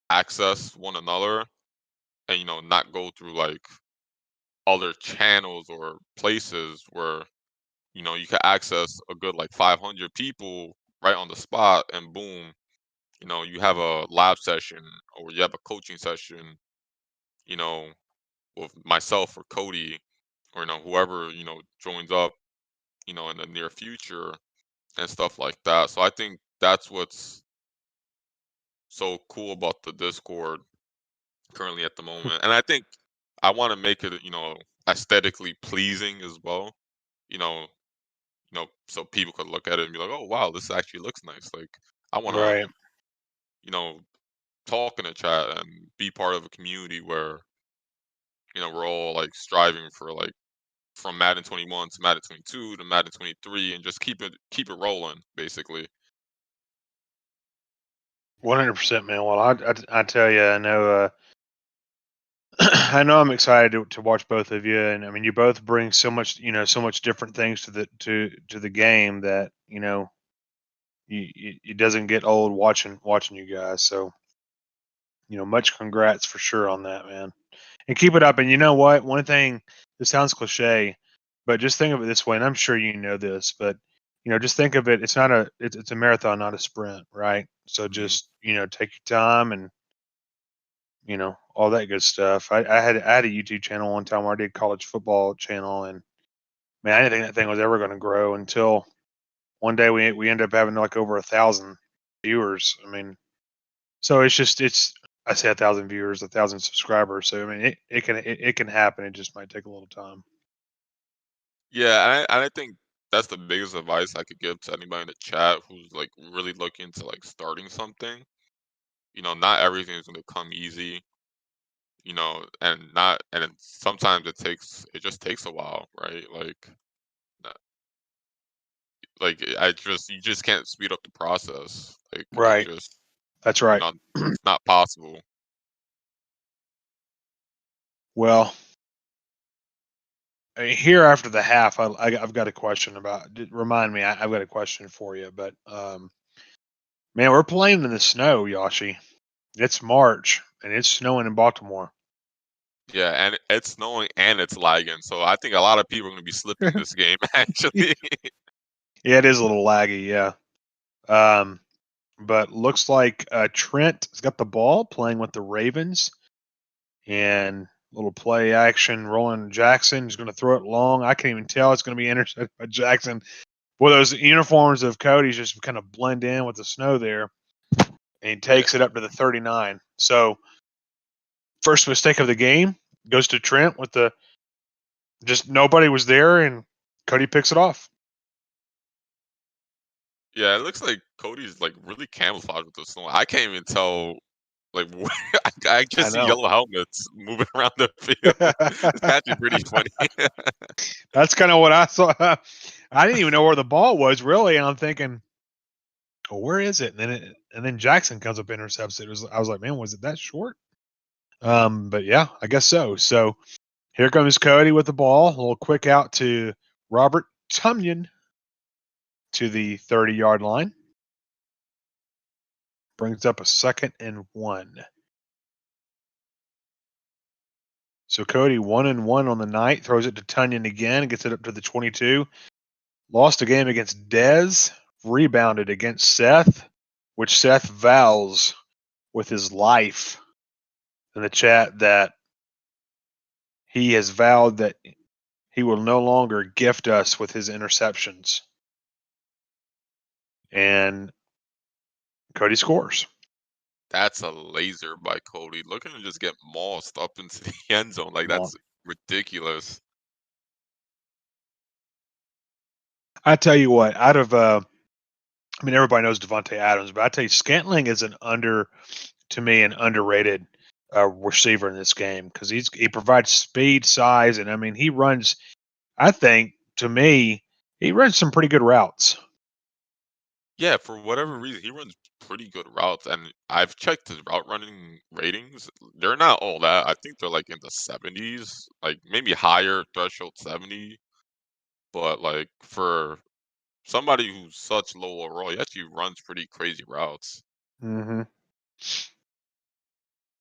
access one another, and not go through like other channels or places where you can access a good like 500 people right on the spot, and boom, you have a lab session or you have a coaching session, you know with myself or Cody, or whoever joins up in the near future, and stuff like that. So I think that's what's so cool about the Discord currently at the moment, and I think I want to make it aesthetically pleasing as well, you know so people could look at it and be like, oh wow, this actually looks nice. Like I want to Right. you know talk in a chat and be part of a community where we're all like striving for like, from Madden 21 to Madden 22 to Madden 23, and just keep it rolling, basically. 100%, man. Well, I tell you, I know. I know I'm excited to watch both of you, and I mean, you both bring so much, so much different things to the game that it doesn't get old watching you guys. So, much congrats for sure on that, man. And keep it up. And you know what? One thing, this sounds cliche, but just think of it this way, and I'm sure you know this, but just think of it. It's a marathon, not a sprint, right? So Hmm. just take your time and all that good stuff. I had a YouTube channel one time where I did college football channel, and man, I didn't think that thing was ever going to grow until one day we ended up having like over 1,000 viewers. I mean, so it's I say 1,000 viewers, 1,000 subscribers. So I mean, it can happen. It just might take a little time. Yeah, and I think that's the biggest advice I could give to anybody in the chat who's like really looking to like starting something. Not everything is gonna come easy. And sometimes it just takes a while, right? Uh, you just can't speed up the process. Right. That's right. It's not possible. Well, here after the half, I've got a question remind me, I've got a question for you, but man, we're playing in the snow, Yoshi. It's March and it's snowing in Baltimore. Yeah, and it's snowing and it's lagging, so I think a lot of people are gonna be slipping this game actually. Yeah, it is a little laggy, yeah. But looks like Trent has got the ball playing with the Ravens, and little play action. Roland Jackson is going to throw it long. I can't even tell it's going to be intercepted by Jackson. Boy, those uniforms of Cody's just kind of blend in with the snow there, and he takes it up to the 39. So first mistake of the game goes to Trent with just nobody was there, and Cody picks it off. Yeah, it looks like Cody's like really camouflaged with the snow. I can't even tell. Like I just see yellow helmets moving around the field. It's actually pretty funny. That's kind of what I saw. I didn't even know where the ball was really, and I'm thinking, well, where is it? And then Jackson comes up and intercepts it. I was like, man, was it that short? But yeah, I guess so. So here comes Cody with the ball. A little quick out to Robert Tumyan to the 30-yard line. Brings up a 2nd and 1. So Cody 1-1 on the night, throws it to Tunyon again, gets it up to the 22. Lost a game against Dez, rebounded against Seth, which Seth vows with his life in the chat that he has vowed that he will no longer gift us with his interceptions. And Cody scores. That's a laser by Cody. Look at him just get mossed up into the end zone. Like, that's ridiculous. I tell you what, out of everybody knows Devontae Adams, but I tell you, Scantling is an underrated receiver in this game because he provides speed, size, and he runs. I think to me, he runs some pretty good routes. Yeah, for whatever reason, he runs pretty good routes, and I've checked his route running ratings. They're not all that. I think they're like in the 70s, like maybe higher threshold 70. But like for somebody who's such low overall, he actually runs pretty crazy routes. Mm-hmm.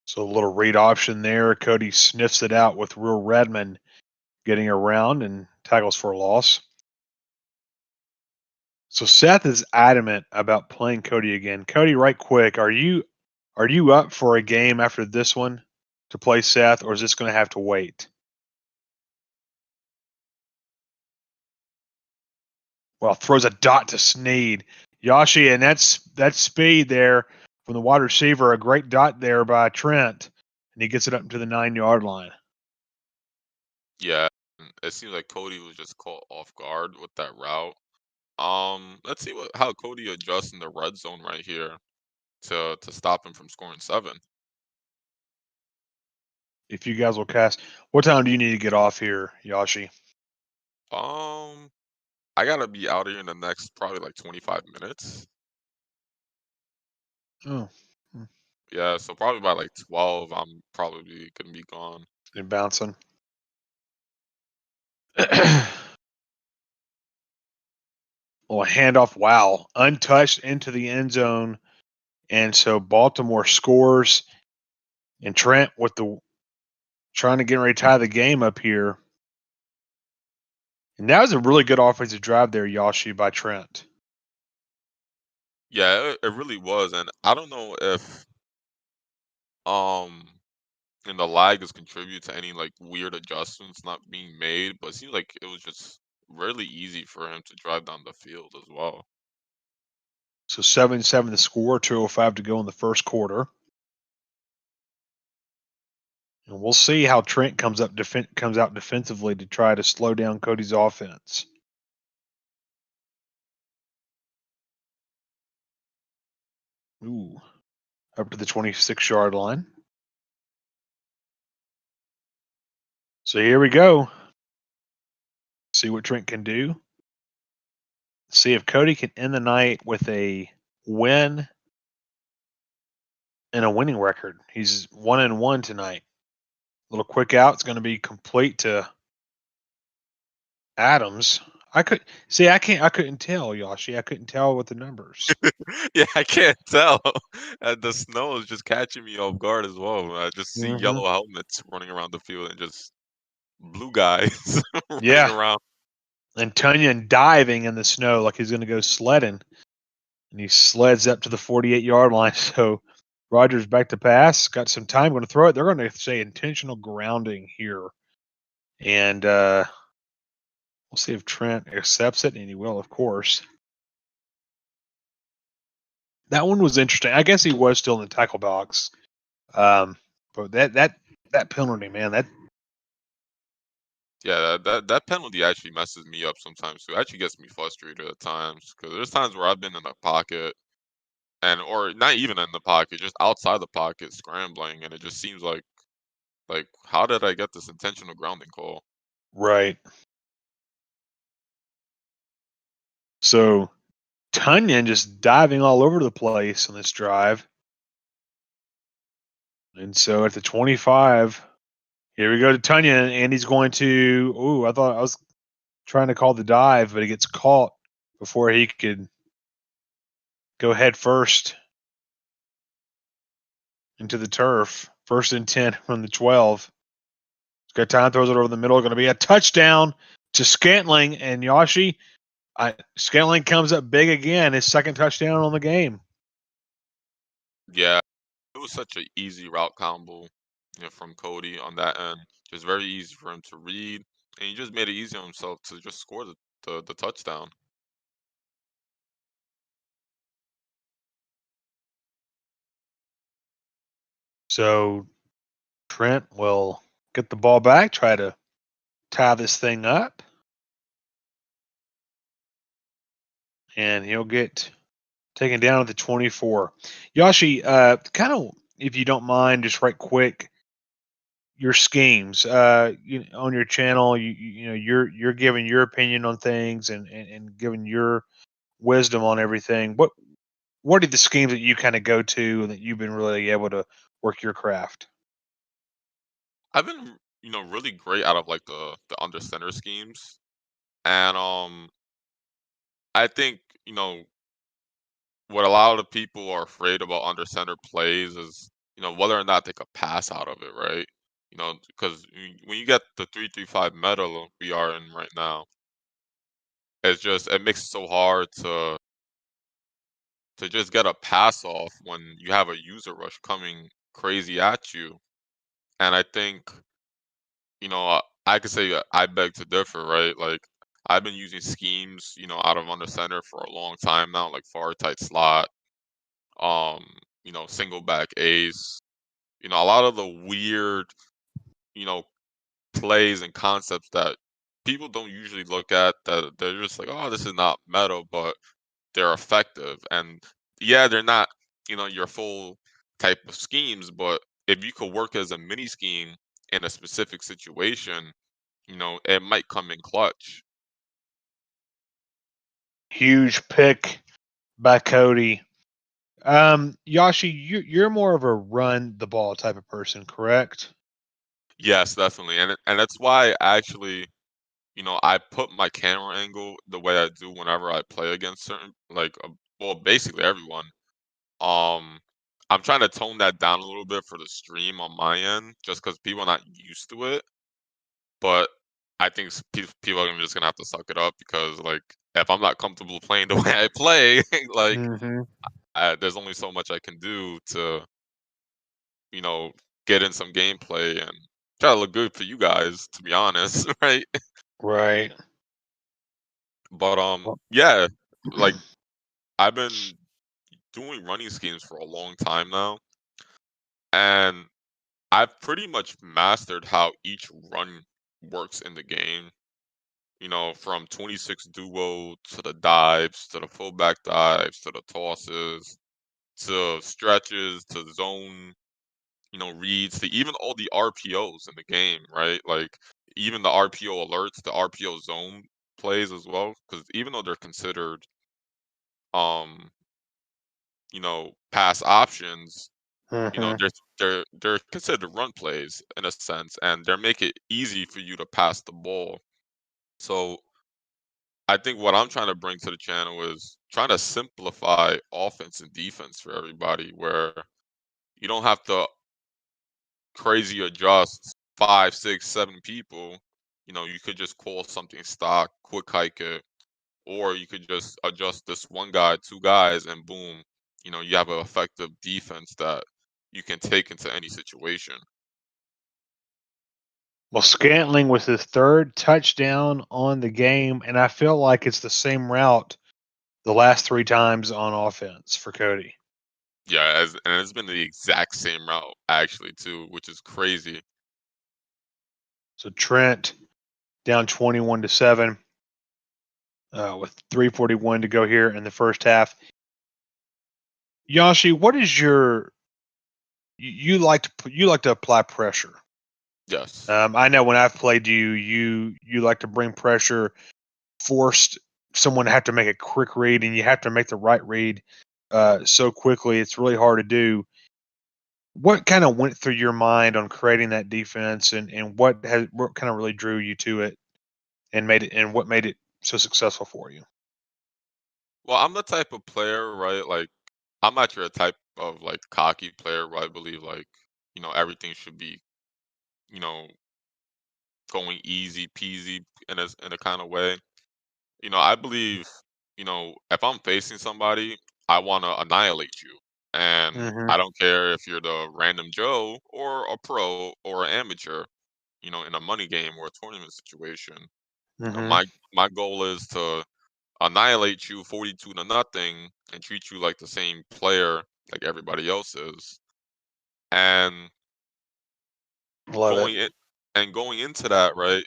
So a little read option there. Cody sniffs it out with Will Redmond getting around and tackles for a loss. So Seth is adamant about playing Cody again. Cody, right quick, are you up for a game after this one to play Seth, or is this going to have to wait? Well, throws a dot to Sneed. Yoshi, and that's speed there from the wide receiver. A great dot there by Trent, and he gets it up to the 9-yard line. Yeah, it seems like Cody was just caught off guard with that route. Let's see how Cody adjusts in the red zone right here to stop him from scoring 7. If you guys will cast, what time do you need to get off here, Yoshi? I gotta be out here in the next probably like 25 minutes. Oh. Yeah, so probably by like 12, I'm probably gonna be gone. And bouncing. Well, a handoff, wow, untouched into the end zone, and so Baltimore scores, and Trent with trying to get ready to tie the game up here, and that was a really good offensive drive there, Yoshi, by Trent. Yeah, it really was, and I don't know if and the lag has contributed to any like weird adjustments not being made. But it seems like it was just really easy for him to drive down the field as well. So 7-7 the score, 2:05 to go in the first quarter. And we'll see how Trent comes out defensively to try to slow down Cody's offense. Ooh, up to the 26-yard line. So here we go. See what Trent can do. See if Cody can end the night with a win and a winning record. He's 1-1 tonight. Little quick out. It's going to be complete to Adams. I couldn't tell, Yoshi. I couldn't tell with the numbers. Yeah, I can't tell. And the snow is just catching me off guard as well. I just see yellow helmets running around the field and just blue guys running around. And Tunyon diving in the snow like he's going to go sledding. And he sleds up to the 48-yard line. So Rogers back to pass. Got some time. Going to throw it. They're going to say intentional grounding here. And we'll see if Trent accepts it. And he will, of course. That one was interesting. I guess he was still in the tackle box. But that penalty, man, Yeah, that penalty actually messes me up sometimes too. It actually gets me frustrated at times because there's times where I've been in the pocket or not even in the pocket, just outside the pocket scrambling, and it just seems like how did I get this intentional grounding call? right. So Tunyon just diving all over the place on this drive. And so at the 25, here we go to Tunyon, and he's going to. I thought I was trying to call the dive, but he gets caught before he could go head first into the turf. 1st and 10 from the 12. He's got time, throws it over the middle. Going to be a touchdown to Scantling, and Yoshi. Scantling comes up big again. His second touchdown on the game. Yeah, it was such an easy route combo, from Cody on that end. Just very easy for him to read, and he just made it easy on himself to just score the touchdown. So Trent will get the ball back, try to tie this thing up. And he'll get taken down at the 24. Yoshi, kind of, if you don't mind, just right quick, your schemes. On your channel, you're giving your opinion on things and giving your wisdom on everything. What are the schemes that you kind of go to and that you've been really able to work your craft? I've been, really great out of like the under center schemes, and I think what a lot of people are afraid about under center plays is whether or not they could pass out of it, right? Because when you get the 3-3-5 meta we are in right now, it makes it so hard to just get a pass off when you have a user rush coming crazy at you. And I think I could say I beg to differ, right? Like I've been using schemes, out of under center for a long time now, like far tight slot, um, single back ace, a lot of the weird, you know, plays and concepts that people don't usually look at that they're just like, oh, this is not meta, but they're effective. And yeah, they're not, your full type of schemes, but if you could work as a mini scheme in a specific situation, it might come in clutch. Huge pick by Cody. Yoshi, you're more of a run the ball type of person, correct? Yes, definitely. And that's why actually, I put my camera angle the way I do whenever I play against certain well, basically everyone. Um I'm trying to tone that down a little bit for the stream on my end just cuz people are not used to it. But I think people are just going to have to suck it up because like if I'm not comfortable playing the way I play, like Mm-hmm. there's only so much I can do to, you know, get in some gameplay and try to look good for you guys, to be honest, right? Right. But yeah, like I've been doing running schemes for a long time now, and I've pretty much mastered how each run works in the game. From 26 duo to the dives, to the fullback dives, to the tosses, to stretches, to zone, reads, to even all the RPOs in the game, right? Like even the RPO alerts, the RPO zone plays as well, because even though they're considered, um, pass options, Mm-hmm. they're considered run plays in a sense, and they make it easy for you to pass the ball. So I think what I'm trying to bring to the channel is trying to simplify offense and defense for everybody, where you don't have to crazy adjust 5, 6, 7 people. You could just call something stock, quick hike it, or you could just adjust this one guy, two guys, and boom, you have an effective defense that you can take into any situation. Well, Scantling was his third touchdown on the game, and I feel like it's the same route the last 3 times on offense for Cody. Yeah, and it's been the exact same route actually too, which is crazy. So Trent down 21-7 with 3:41 to go here in the first half. Yashi, what is you like to apply pressure? Yes. I know when I've played you like to bring pressure, forced someone to have to make a quick read, and you have to make the right read so quickly. It's really hard to do. What kind of went through your mind on creating that defense, and what kind of really drew you to it, and what made it so successful for you? Well, I'm the type of player, right? Like, I'm not your type of like cocky player where I believe like, everything should be, you know, going easy peasy in a kind of way. I believe, if I'm facing somebody, I want to annihilate you. And Mm-hmm. I don't care if you're the random Joe or a pro or an amateur, in a money game or a tournament situation. Mm-hmm. My goal is to annihilate you 42 to nothing and treat you like the same player like everybody else is. And Love it. going in going into that, right?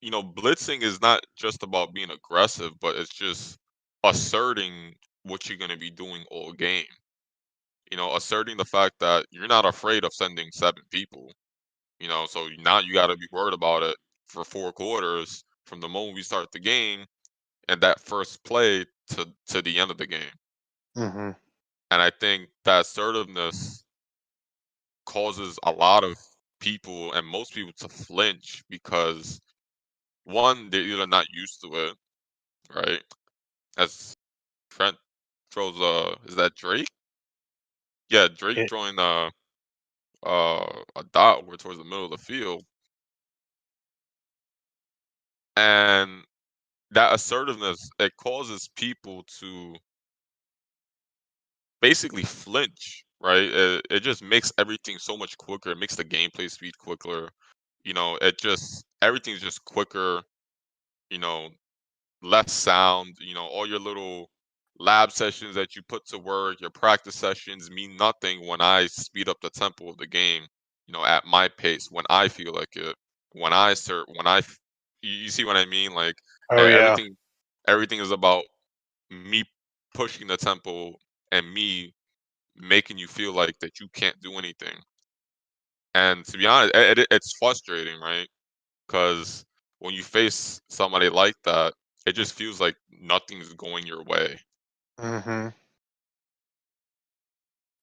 Blitzing is not just about being aggressive, but it's just asserting what you're going to be doing all game. Asserting the fact that you're not afraid of sending 7 people. So now you got to be worried about it for 4 quarters from the moment we start the game and that first play to the end of the game. Mm-hmm. And I think that assertiveness causes a lot of people and most people to flinch because one, they're either not used to it, right? As Trent throws is that Drake? Yeah, Drake It, throwing a dot over towards the middle of the field. And that assertiveness, it causes people to basically flinch, right? It just makes everything so much quicker. It makes the gameplay speed quicker. It just everything's just quicker. You know, less sound. All your little lab sessions that you put to work, your practice sessions mean nothing when I speed up the tempo of the game. At my pace, when I feel like it, when I start, you see what I mean? Like oh yeah. everything is about me pushing the tempo and me making you feel like that you can't do anything. And to be honest, it's frustrating, right? Because when you face somebody like that, it just feels like nothing's going your way. Mm-hmm.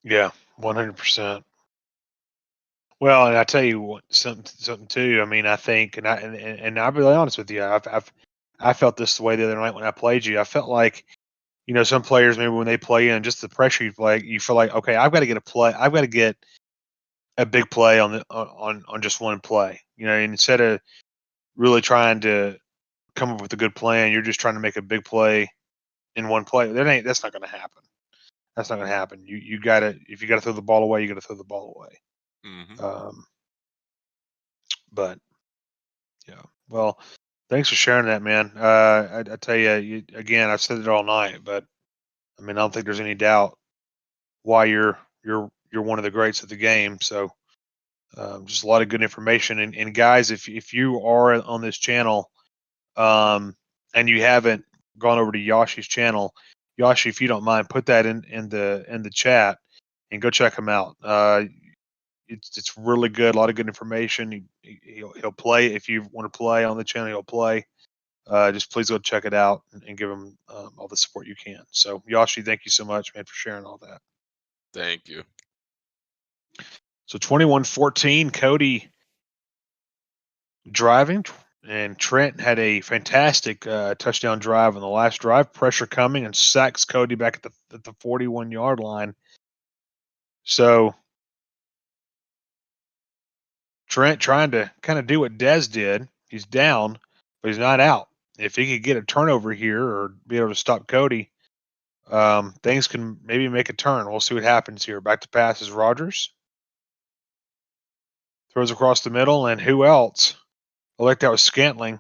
Yeah, 100%. Well, and I tell you what, something too. I mean, I think, and I'll be really honest with you. I felt this the way the other night when I played you. I felt like, some players maybe when they play in just the pressure you feel like, okay, I've got to get a play. I've got to get a big play on just one play. And instead of really trying to come up with a good plan, you're just trying to make a big play in one play. That's not going to happen. That's not going to happen. You got to, if you got to throw the ball away, you got to throw the ball away. Um, but yeah, well, thanks for sharing that, man. I tell you, again, I said it all night, but I mean, I don't think there's any doubt why you're one of the greats of the game. So just a lot of good information. And guys, if you are on this channel, and you haven't gone over to Yoshi's channel, Yoshi, if you don't mind, put that in the chat and go check him out. It's really good. A lot of good information. He'll play if you want to play on the channel. He'll play. Just please go check it out and give him all the support you can. So Yoshi, thank you so much, man, for sharing all that. Thank you. So 21-14, Cody driving, and Trent had a fantastic touchdown drive on the last drive. Pressure coming and sacks Cody back at the 41-yard line. So Trent trying to kind of do what Dez did. He's down, but he's not out. If he could get a turnover here or be able to stop Cody, things can maybe make a turn. We'll see what happens here. Back to pass is Rodgers. Throws across the middle, and who else? I like that was Scantling.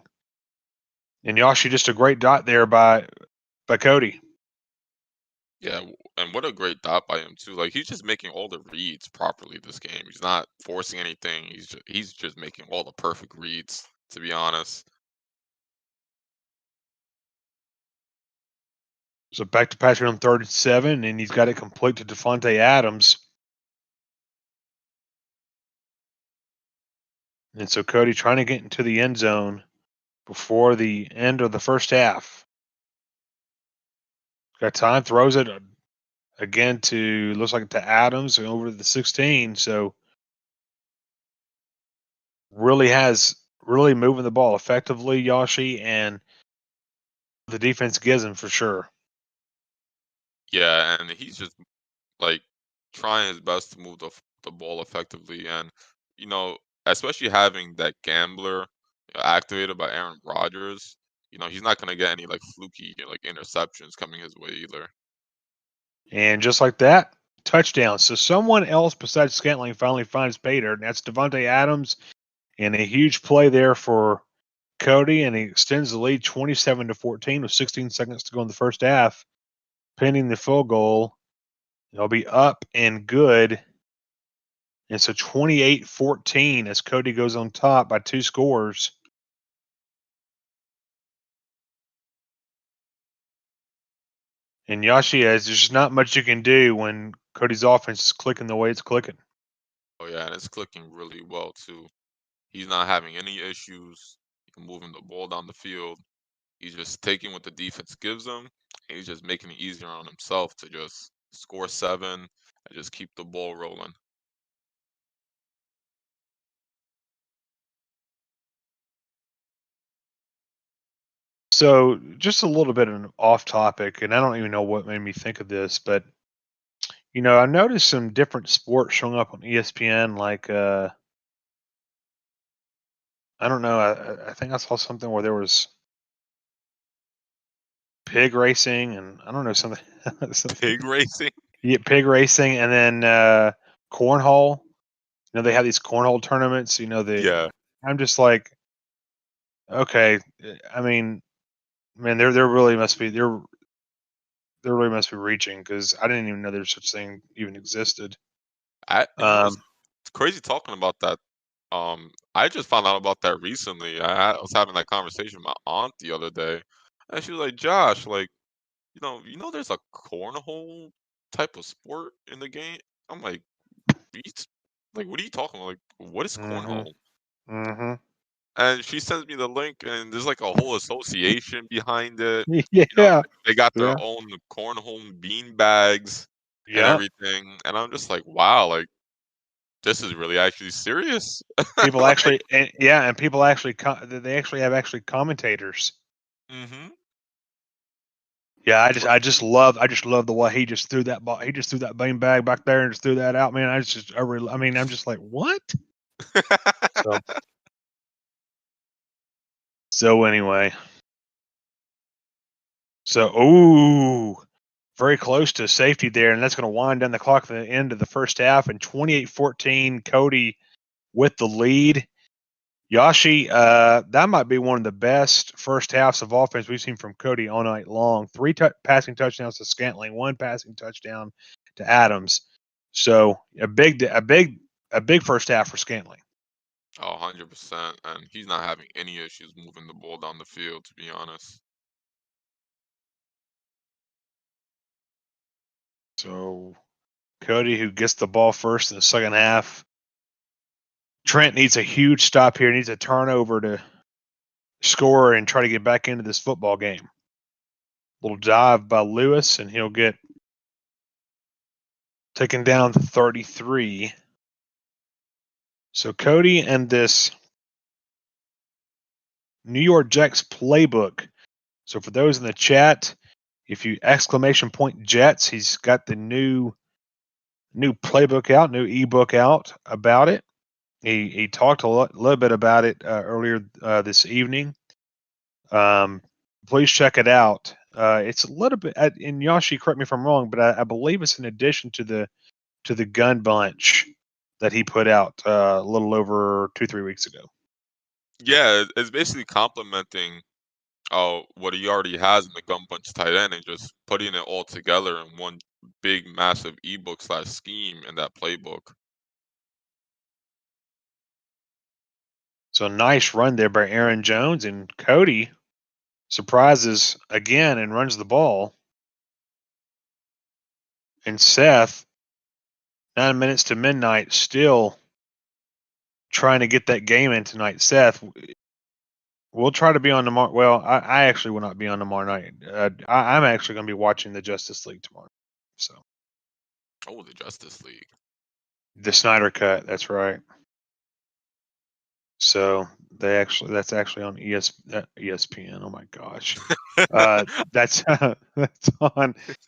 And Yoshi, just a great dot there by Cody. Yeah, and what a great dot by him too. Like he's just making all the reads properly this game. He's not forcing anything. He's just making all the perfect reads, to be honest. So back to pass on 37, and he's got it complete to Devontae Adams. And so Cody trying to get into the end zone before the end of the first half. Got time, throws it again looks like to Adams and over to the 16. So really moving the ball effectively, Yoshi, and the defense gives him for sure. Yeah, and he's just like trying his best to move the ball effectively, and you know, especially having that gambler activated by Aaron Rodgers. You know, he's not gonna get any like fluky like interceptions coming his way either. And just like that, touchdown. So someone else besides Scantling finally finds pay dirt, and that's Devontae Adams. And a huge play there for Cody, and he extends the lead 27-14 with 16 seconds to go in the first half, pending the field goal. They'll be up and good. And so 28-14 as Cody goes on top by 2 scores. And Yoshi, there's just not much you can do when Cody's offense is clicking the way it's clicking. Oh yeah, and it's clicking really well too. He's not having any issues moving the ball down the field. He's just taking what the defense gives him, and he's just making it easier on himself to just score 7 and just keep the ball rolling. So just a little bit of an off topic, and I don't even know what made me think of this, but I noticed some different sports showing up on ESPN, like I don't know, I think I saw something where there was pig racing, and I don't know something. Pig racing? Yeah, pig racing, and then cornhole. They have these cornhole tournaments. Yeah. I'm just like, okay. I mean, man, there really must be there really must be reaching, because I didn't even know there's such thing even existed. It's crazy talking about that. I just found out about that recently. I was having that conversation with my aunt the other day, and she was like, "Josh, like, there's a cornhole type of sport in the game." I'm like, like, what are you talking about? Like, what is Mm-hmm. cornhole? Mm-hmm. And she sends me the link, and there's like a whole association behind it. Yeah. They got their Yeah. own cornhole bean bags and Yeah. everything, and I'm just like, wow, like this is really actually serious. People Like, actually, and people actually, they actually have commentators. hmm Yeah, I just love the way he just threw that ball. He just threw that bean bag back there and just threw that out, man. I mean, I'm just like, what? So, so anyway, so very close to safety there, and that's going to wind down the clock at the end of the first half. And 28-14, Cody with the lead. Yashi, that might be one of the best first halves of offense we've seen from Cody all night long. 3 passing touchdowns to Scantling, 1 passing touchdown to Adams. So a big first half for Scantling. Oh, 100%. And he's not having any issues moving the ball down the field, to be honest. So Cody, who gets the ball first in the second half. Trent needs a huge stop here, needs a turnover to score and try to get back into this football game. Little dive by Lewis, and he'll get taken down to 33. So Cody and this New York Jets playbook. So for those in the chat, if you !Jets, he's got the new playbook out, new ebook out about it. He talked a little bit about it earlier this evening. Please check it out. It's a little bit, and Yashi, correct me if I'm wrong, but I believe it's in addition to the gun bunch that he put out a little over 2-3 weeks ago. Yeah, it's basically complementing what he already has in the gun bunch tight end and just putting it all together in one big, massive ebook / scheme in that playbook. So nice run there by Aaron Jones, and Cody surprises again and runs the ball. And Seth, 9 minutes to midnight, still trying to get that game in tonight. Seth, we'll try to be on tomorrow. Well, I actually will not be on tomorrow night. I'm actually going to be watching the Justice League tomorrow. So. Oh, the Justice League. The Snyder Cut. That's right. So that's actually on ESPN. Oh my gosh, that's on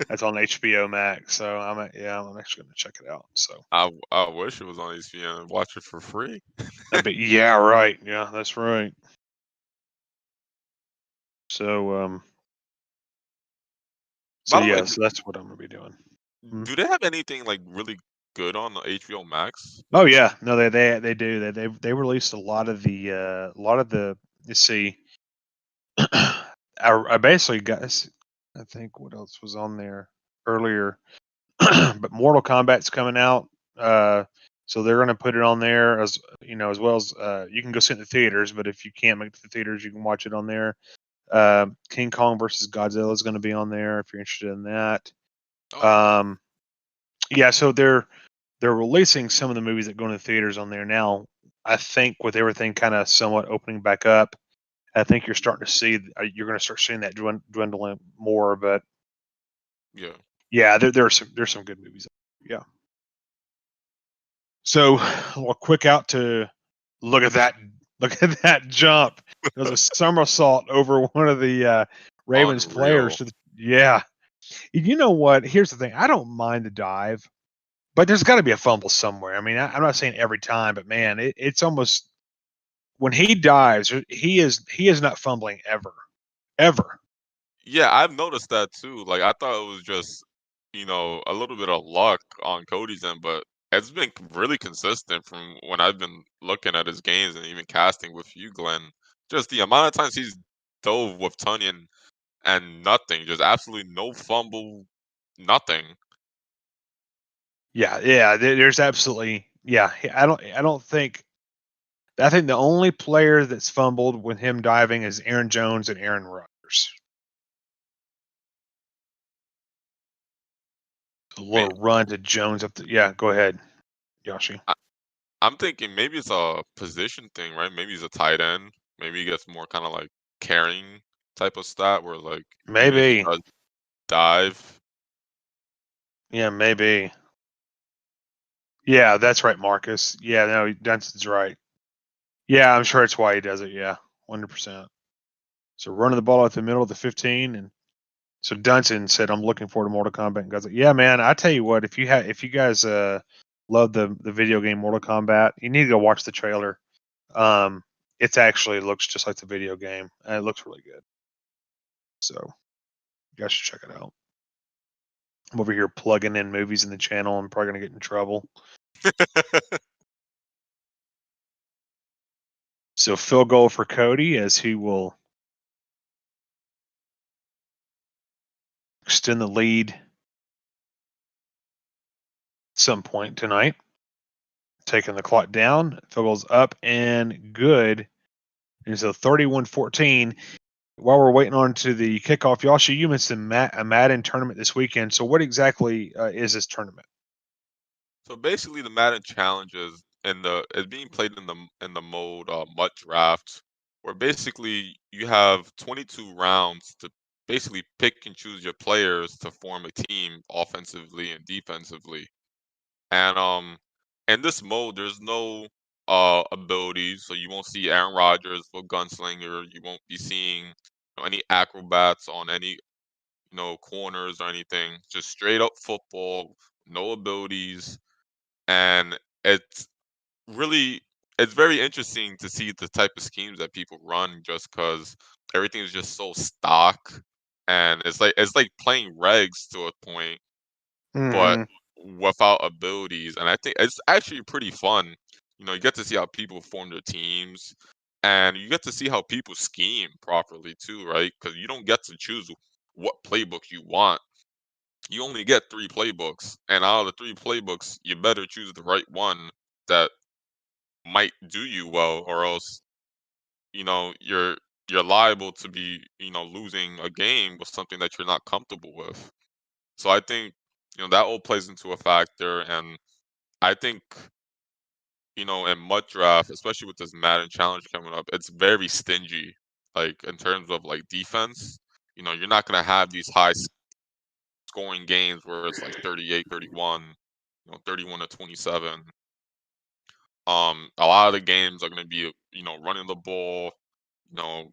HBO Max. So I'm actually going to check it out. So I wish it was on ESPN and watch it for free. but yeah, right. Yeah, that's right. So so By the way, so that's what I'm going to be doing. do they have anything like really good on the HBO Max? Oh yeah, no, they do. They released a lot of the let's see. I basically got. I think what else was on there earlier, but Mortal Kombat's coming out, so they're going to put it on there as as well as you can go see it in the theaters. But if you can't make it to the theaters, you can watch it on there. King Kong versus Godzilla is going to be on there if you're interested in that. Oh. Yeah, so they're releasing some of the movies that go into the theaters on there now. I think with everything kind of somewhat opening back up, I think you're starting to see you're going to start seeing that dwindling more. But yeah, there's some good movies. Yeah. So a quick out to look at that jump. It was a somersault over one of the Ravens players. Yeah. You know what? Here's the thing. I don't mind the dive, but there's got to be a fumble somewhere. I mean, I'm not saying every time, but man, it's almost when he dives, he is not fumbling ever. Yeah, I've noticed that too. Like I thought it was just a little bit of luck on Cody's end, but it's been really consistent from when I've been looking at his games and even casting with you, Glenn. Just the amount of times he's dove with Tunyon and nothing, just absolutely no fumble, nothing. Yeah. There's absolutely I don't think. I think the only player that's fumbled with him diving is Aaron Jones and Aaron Rodgers. A little run to Jones up the. Yeah, go ahead, Yashi. I'm thinking maybe it's a position thing, right? Maybe he's a tight end. Maybe he gets more kind of like carrying type of stat where like even if he Maybe. does dive. Yeah, maybe. Yeah, that's right, Marcus. Yeah, no, Dunson's right. Yeah, I'm sure it's why he does it. Yeah, 100%. So running the ball at the middle of the 15, and so Dunson said, "I'm looking forward to Mortal Kombat." And guys, like, yeah, man, I tell you what, if you guys love the video game Mortal Kombat, you need to go watch the trailer. It actually looks just like the video game, and it looks really good. So you guys should check it out. I'm over here plugging in movies in the channel. I'm probably going to get in trouble. So field goal for Cody, as he will extend the lead at some point tonight. Taking the clock down. Field goal's up and good. And so 31-14. While we're waiting on to the kickoff, Yasha, you mentioned a Madden tournament this weekend. So what exactly is this tournament? So basically, the Madden challenges is being played in the mode MUT Draft, where basically you have 22 rounds to basically pick and choose your players to form a team offensively and defensively. And in this mode, there's no abilities, so you won't see Aaron Rodgers for gunslinger. You won't be seeing any acrobats on any corners or anything. Just straight up football, no abilities, and really it's very interesting to see the type of schemes that people run just because everything is just so stock, and it's like playing regs to a point, but without abilities. And I think it's actually pretty fun. You get to see how people form their teams, and you get to see how people scheme properly too, right? Because you don't get to choose what playbook you want. You only get 3 playbooks, and out of the 3 playbooks, you better choose the right one that might do you well, or else you're liable to be losing a game with something that you're not comfortable with. So I think that all plays into a factor, and I think in MUT Draft, especially with this Madden challenge coming up, it's very stingy, like in terms of like defense. You're not gonna have these high scoring games where it's like 38-31, 31-27. A lot of the games are going to be, running the ball,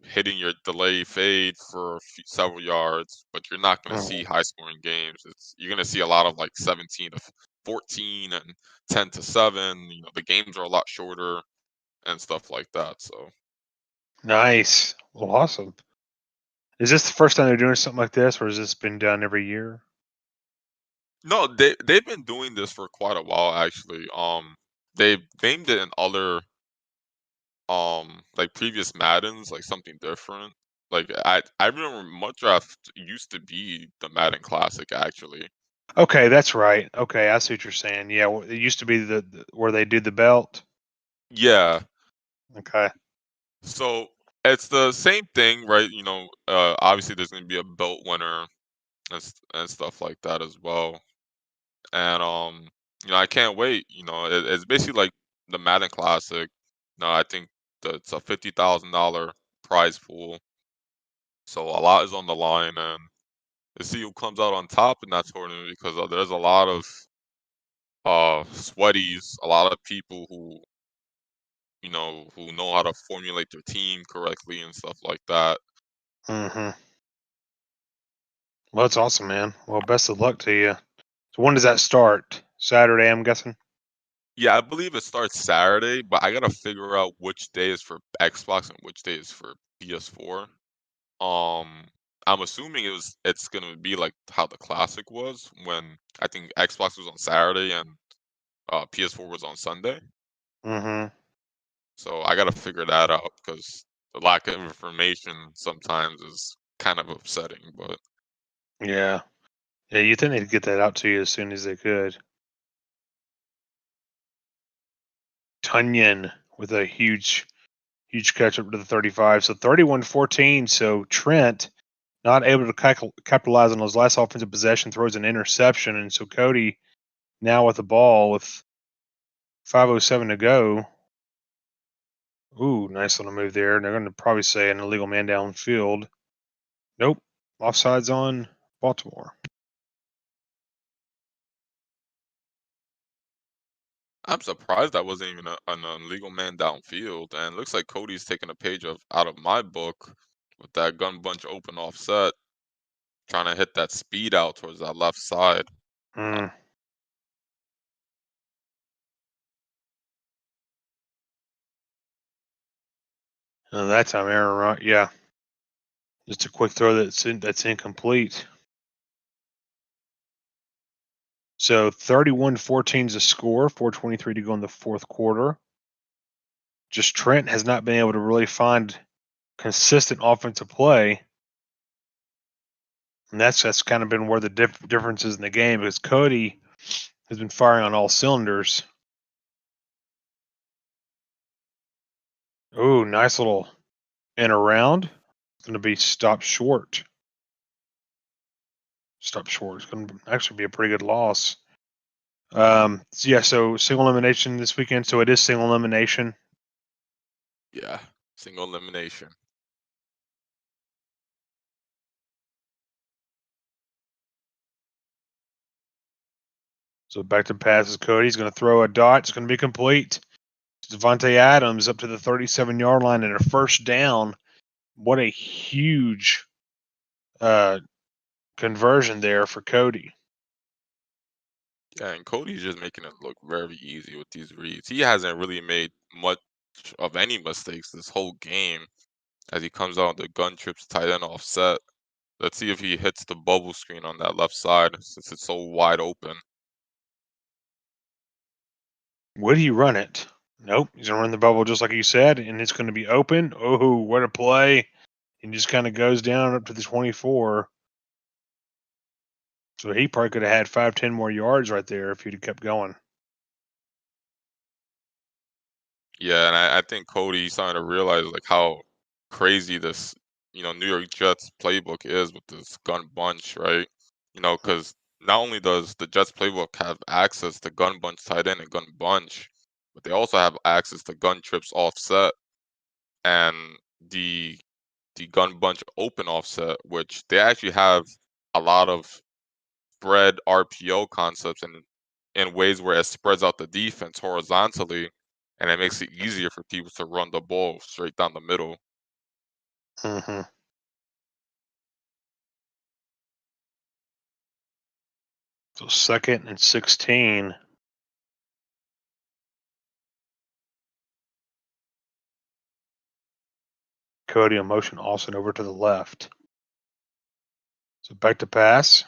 hitting your delay fade for several yards, but you're not going to see high scoring games. You're going to see a lot of like 17-14 and 10-7. The games are a lot shorter and stuff like that. So Nice. Well, awesome. Is this the first time they're doing something like this, or has this been done every year? no, they've been doing this for quite a while actually. They've named it in other like previous Maddens, like something different. Like I remember MUT Draft used to be the Madden Classic actually. Okay, that's right. Okay, I see what you're saying. Yeah, it used to be where they do the belt. Yeah. Okay. So it's the same thing, right? Obviously there's gonna be a belt winner and stuff like that as well. And I can't wait. It's basically like the Madden Classic. I think it's a $50,000 prize pool. So a lot is on the line, and to see who comes out on top in that tournament, because there's a lot of sweaties, a lot of people who know how to formulate their team correctly and stuff like that. Mm-hmm. Well, that's awesome, man. Well, best of luck to you. So when does that start? Saturday, I'm guessing. Yeah, I believe it starts Saturday, but I gotta figure out which day is for Xbox and which day is for PS4. I'm assuming it's gonna be like how the classic was, when I think Xbox was on Saturday and PS4 was on Sunday. Mm-hmm. So I gotta figure that out because the lack of information sometimes is kind of upsetting. But Yeah. Yeah, you think they'd get that out to you as soon as they could. Tunyon with a huge catch up to the 35. So 31-14. So Trent not able to capitalize on those last offensive possession, throws an interception. And so Cody now with the ball with 5:07 to go. Ooh, nice little move there. They're going to probably say an illegal man downfield. Nope. Offsides on Baltimore. I'm surprised that wasn't even an illegal man downfield. And it looks like Cody's taking a page out of my book with that gun bunch open offset, trying to hit that speed out towards that left side. Mm. That time, Aaron, right? Yeah. Just a quick throw that's incomplete. So 31-14 is the score, 4:23 to go in the fourth quarter. Just Trent has not been able to really find consistent offensive play. And that's kind of been where the difference is in the game, because Cody has been firing on all cylinders. Oh, nice little in around. It's going to be stopped short. Stopped short. It's going to actually be a pretty good loss. So single elimination this weekend. So it is single elimination. Yeah, single elimination. So back to passes. Cody's going to throw a dot. It's going to be complete. Devontae Adams up to the 37-yard line and a first down. What a huge conversion there for Cody. Yeah, and Cody's just making it look very easy with these reads. He hasn't really made much of any mistakes this whole game as he comes out the gun trips tight end offset. Let's see if he hits the bubble screen on that left side since it's so wide open. Would he run it? Nope. He's going to run the bubble just like you said, and it's going to be open. Oh, what a play. And just kind of goes down up to the 24. So he probably could have had 5-10 more yards right there if he'd have kept going. Yeah, and I think Cody's starting to realize like how crazy this, New York Jets playbook is with this gun bunch, right? Because not only does the Jets playbook have access to gun bunch tight end and gun bunch, but they also have access to gun trips offset and the gun bunch open offset, which they actually have a lot of spread RPO concepts and in ways where it spreads out the defense horizontally, and it makes it easier for people to run the ball straight down the middle. Mm-hmm. So 2nd and 16. Cody in motion, Austin over to the left. So back to pass.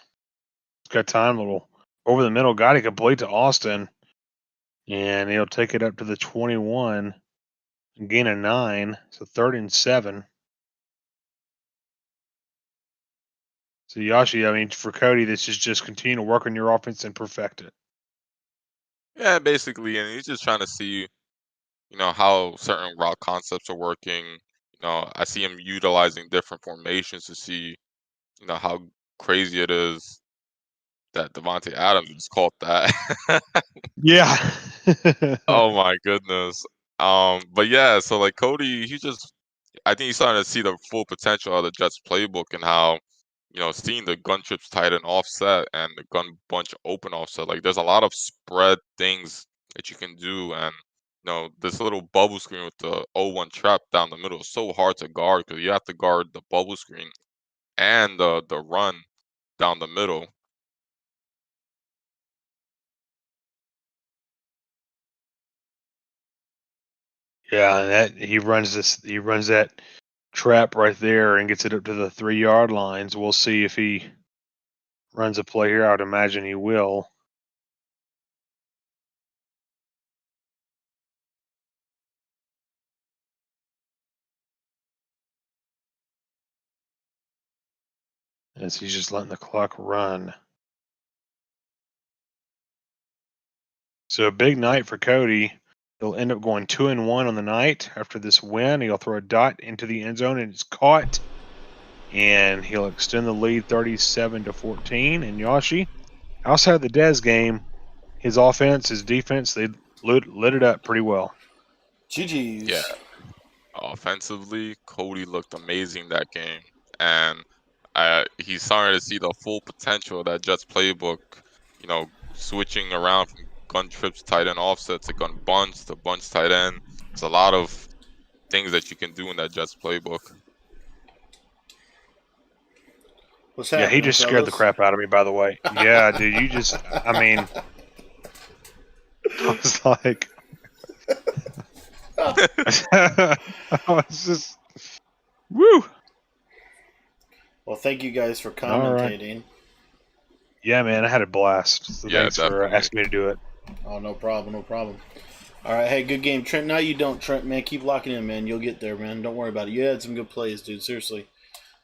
He's got time, little over the middle, got it complete to Austin. And he'll take it up to the 21 and gain a 9. So 3rd and 7. So Yashi, I mean, for Cody, this is just continue to work on your offense and perfect it. Yeah, basically, and he's just trying to see, how certain route concepts are working. I see him utilizing different formations to see, how crazy it is that Devontae Adams just caught that. Yeah. Oh my goodness. But yeah, so like Cody, I think he's starting to see the full potential of the Jets playbook and how, seeing the gun trips tight and offset and the gun bunch open offset, like there's a lot of spread things that you can do. And, this little bubble screen with the 0-1 trap down the middle is so hard to guard because you have to guard the bubble screen and the run down the middle. Yeah, and he runs that trap right there and gets it up to the 3-yard lines. We'll see if he runs a play here. I would imagine he will. As he's just letting the clock run. So a big night for Cody. He'll end up going 2-1 on the night after this win. He'll throw a dot into the end zone and it's caught. And he'll extend the lead 37-14. And Yashi, outside of the Dez game, his offense, his defense, they lit it up pretty well. GG's. Yeah. Offensively, Cody looked amazing that game, and he's starting to see the full potential of that Jets playbook. Switching around from gun trips tight end offset to gun bunch to bunch tight end. It's a lot of things that you can do in that Jets playbook. What's Yeah, happening, he just scared the fellas? crap out of me, by the way. Yeah, dude, you just, I mean, I was like, I was just, woo. Well, thank you guys for All right. commentating. Yeah, man, I had a blast. So Yeah, thanks for definitely. asking me to do it. Oh, no problem, no problem. All right, hey, good game, Trent. Now you don't, Trent, man. Keep locking in, man. You'll get there, man. Don't worry about it. You had some good plays, dude. Seriously.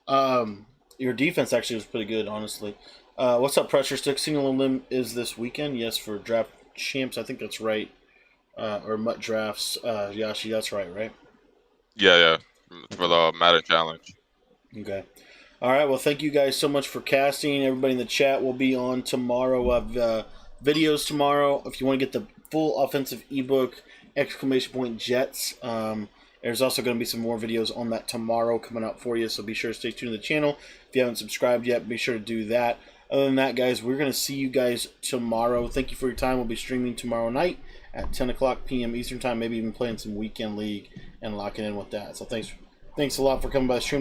Your defense actually was pretty good, honestly. What's up, Pressure Stick? Single limb is this weekend. Yes, for draft champs. I think that's right. Or Mutt drafts. Yashi, that's right? Yeah. For the Madden challenge. Okay. All right. Well, thank you guys so much for casting. Everybody in the chat will be on tomorrow. We'll have videos tomorrow. If you want to get the full offensive ebook, ! Jets. There's also going to be some more videos on that tomorrow coming out for you. So be sure to stay tuned to the channel. If you haven't subscribed yet, be sure to do that. Other than that, guys, we're going to see you guys tomorrow. Thank you for your time. We'll be streaming tomorrow night at 10 o'clock p.m. Eastern time. Maybe even playing some weekend league and locking in with that. So thanks a lot for coming by the stream.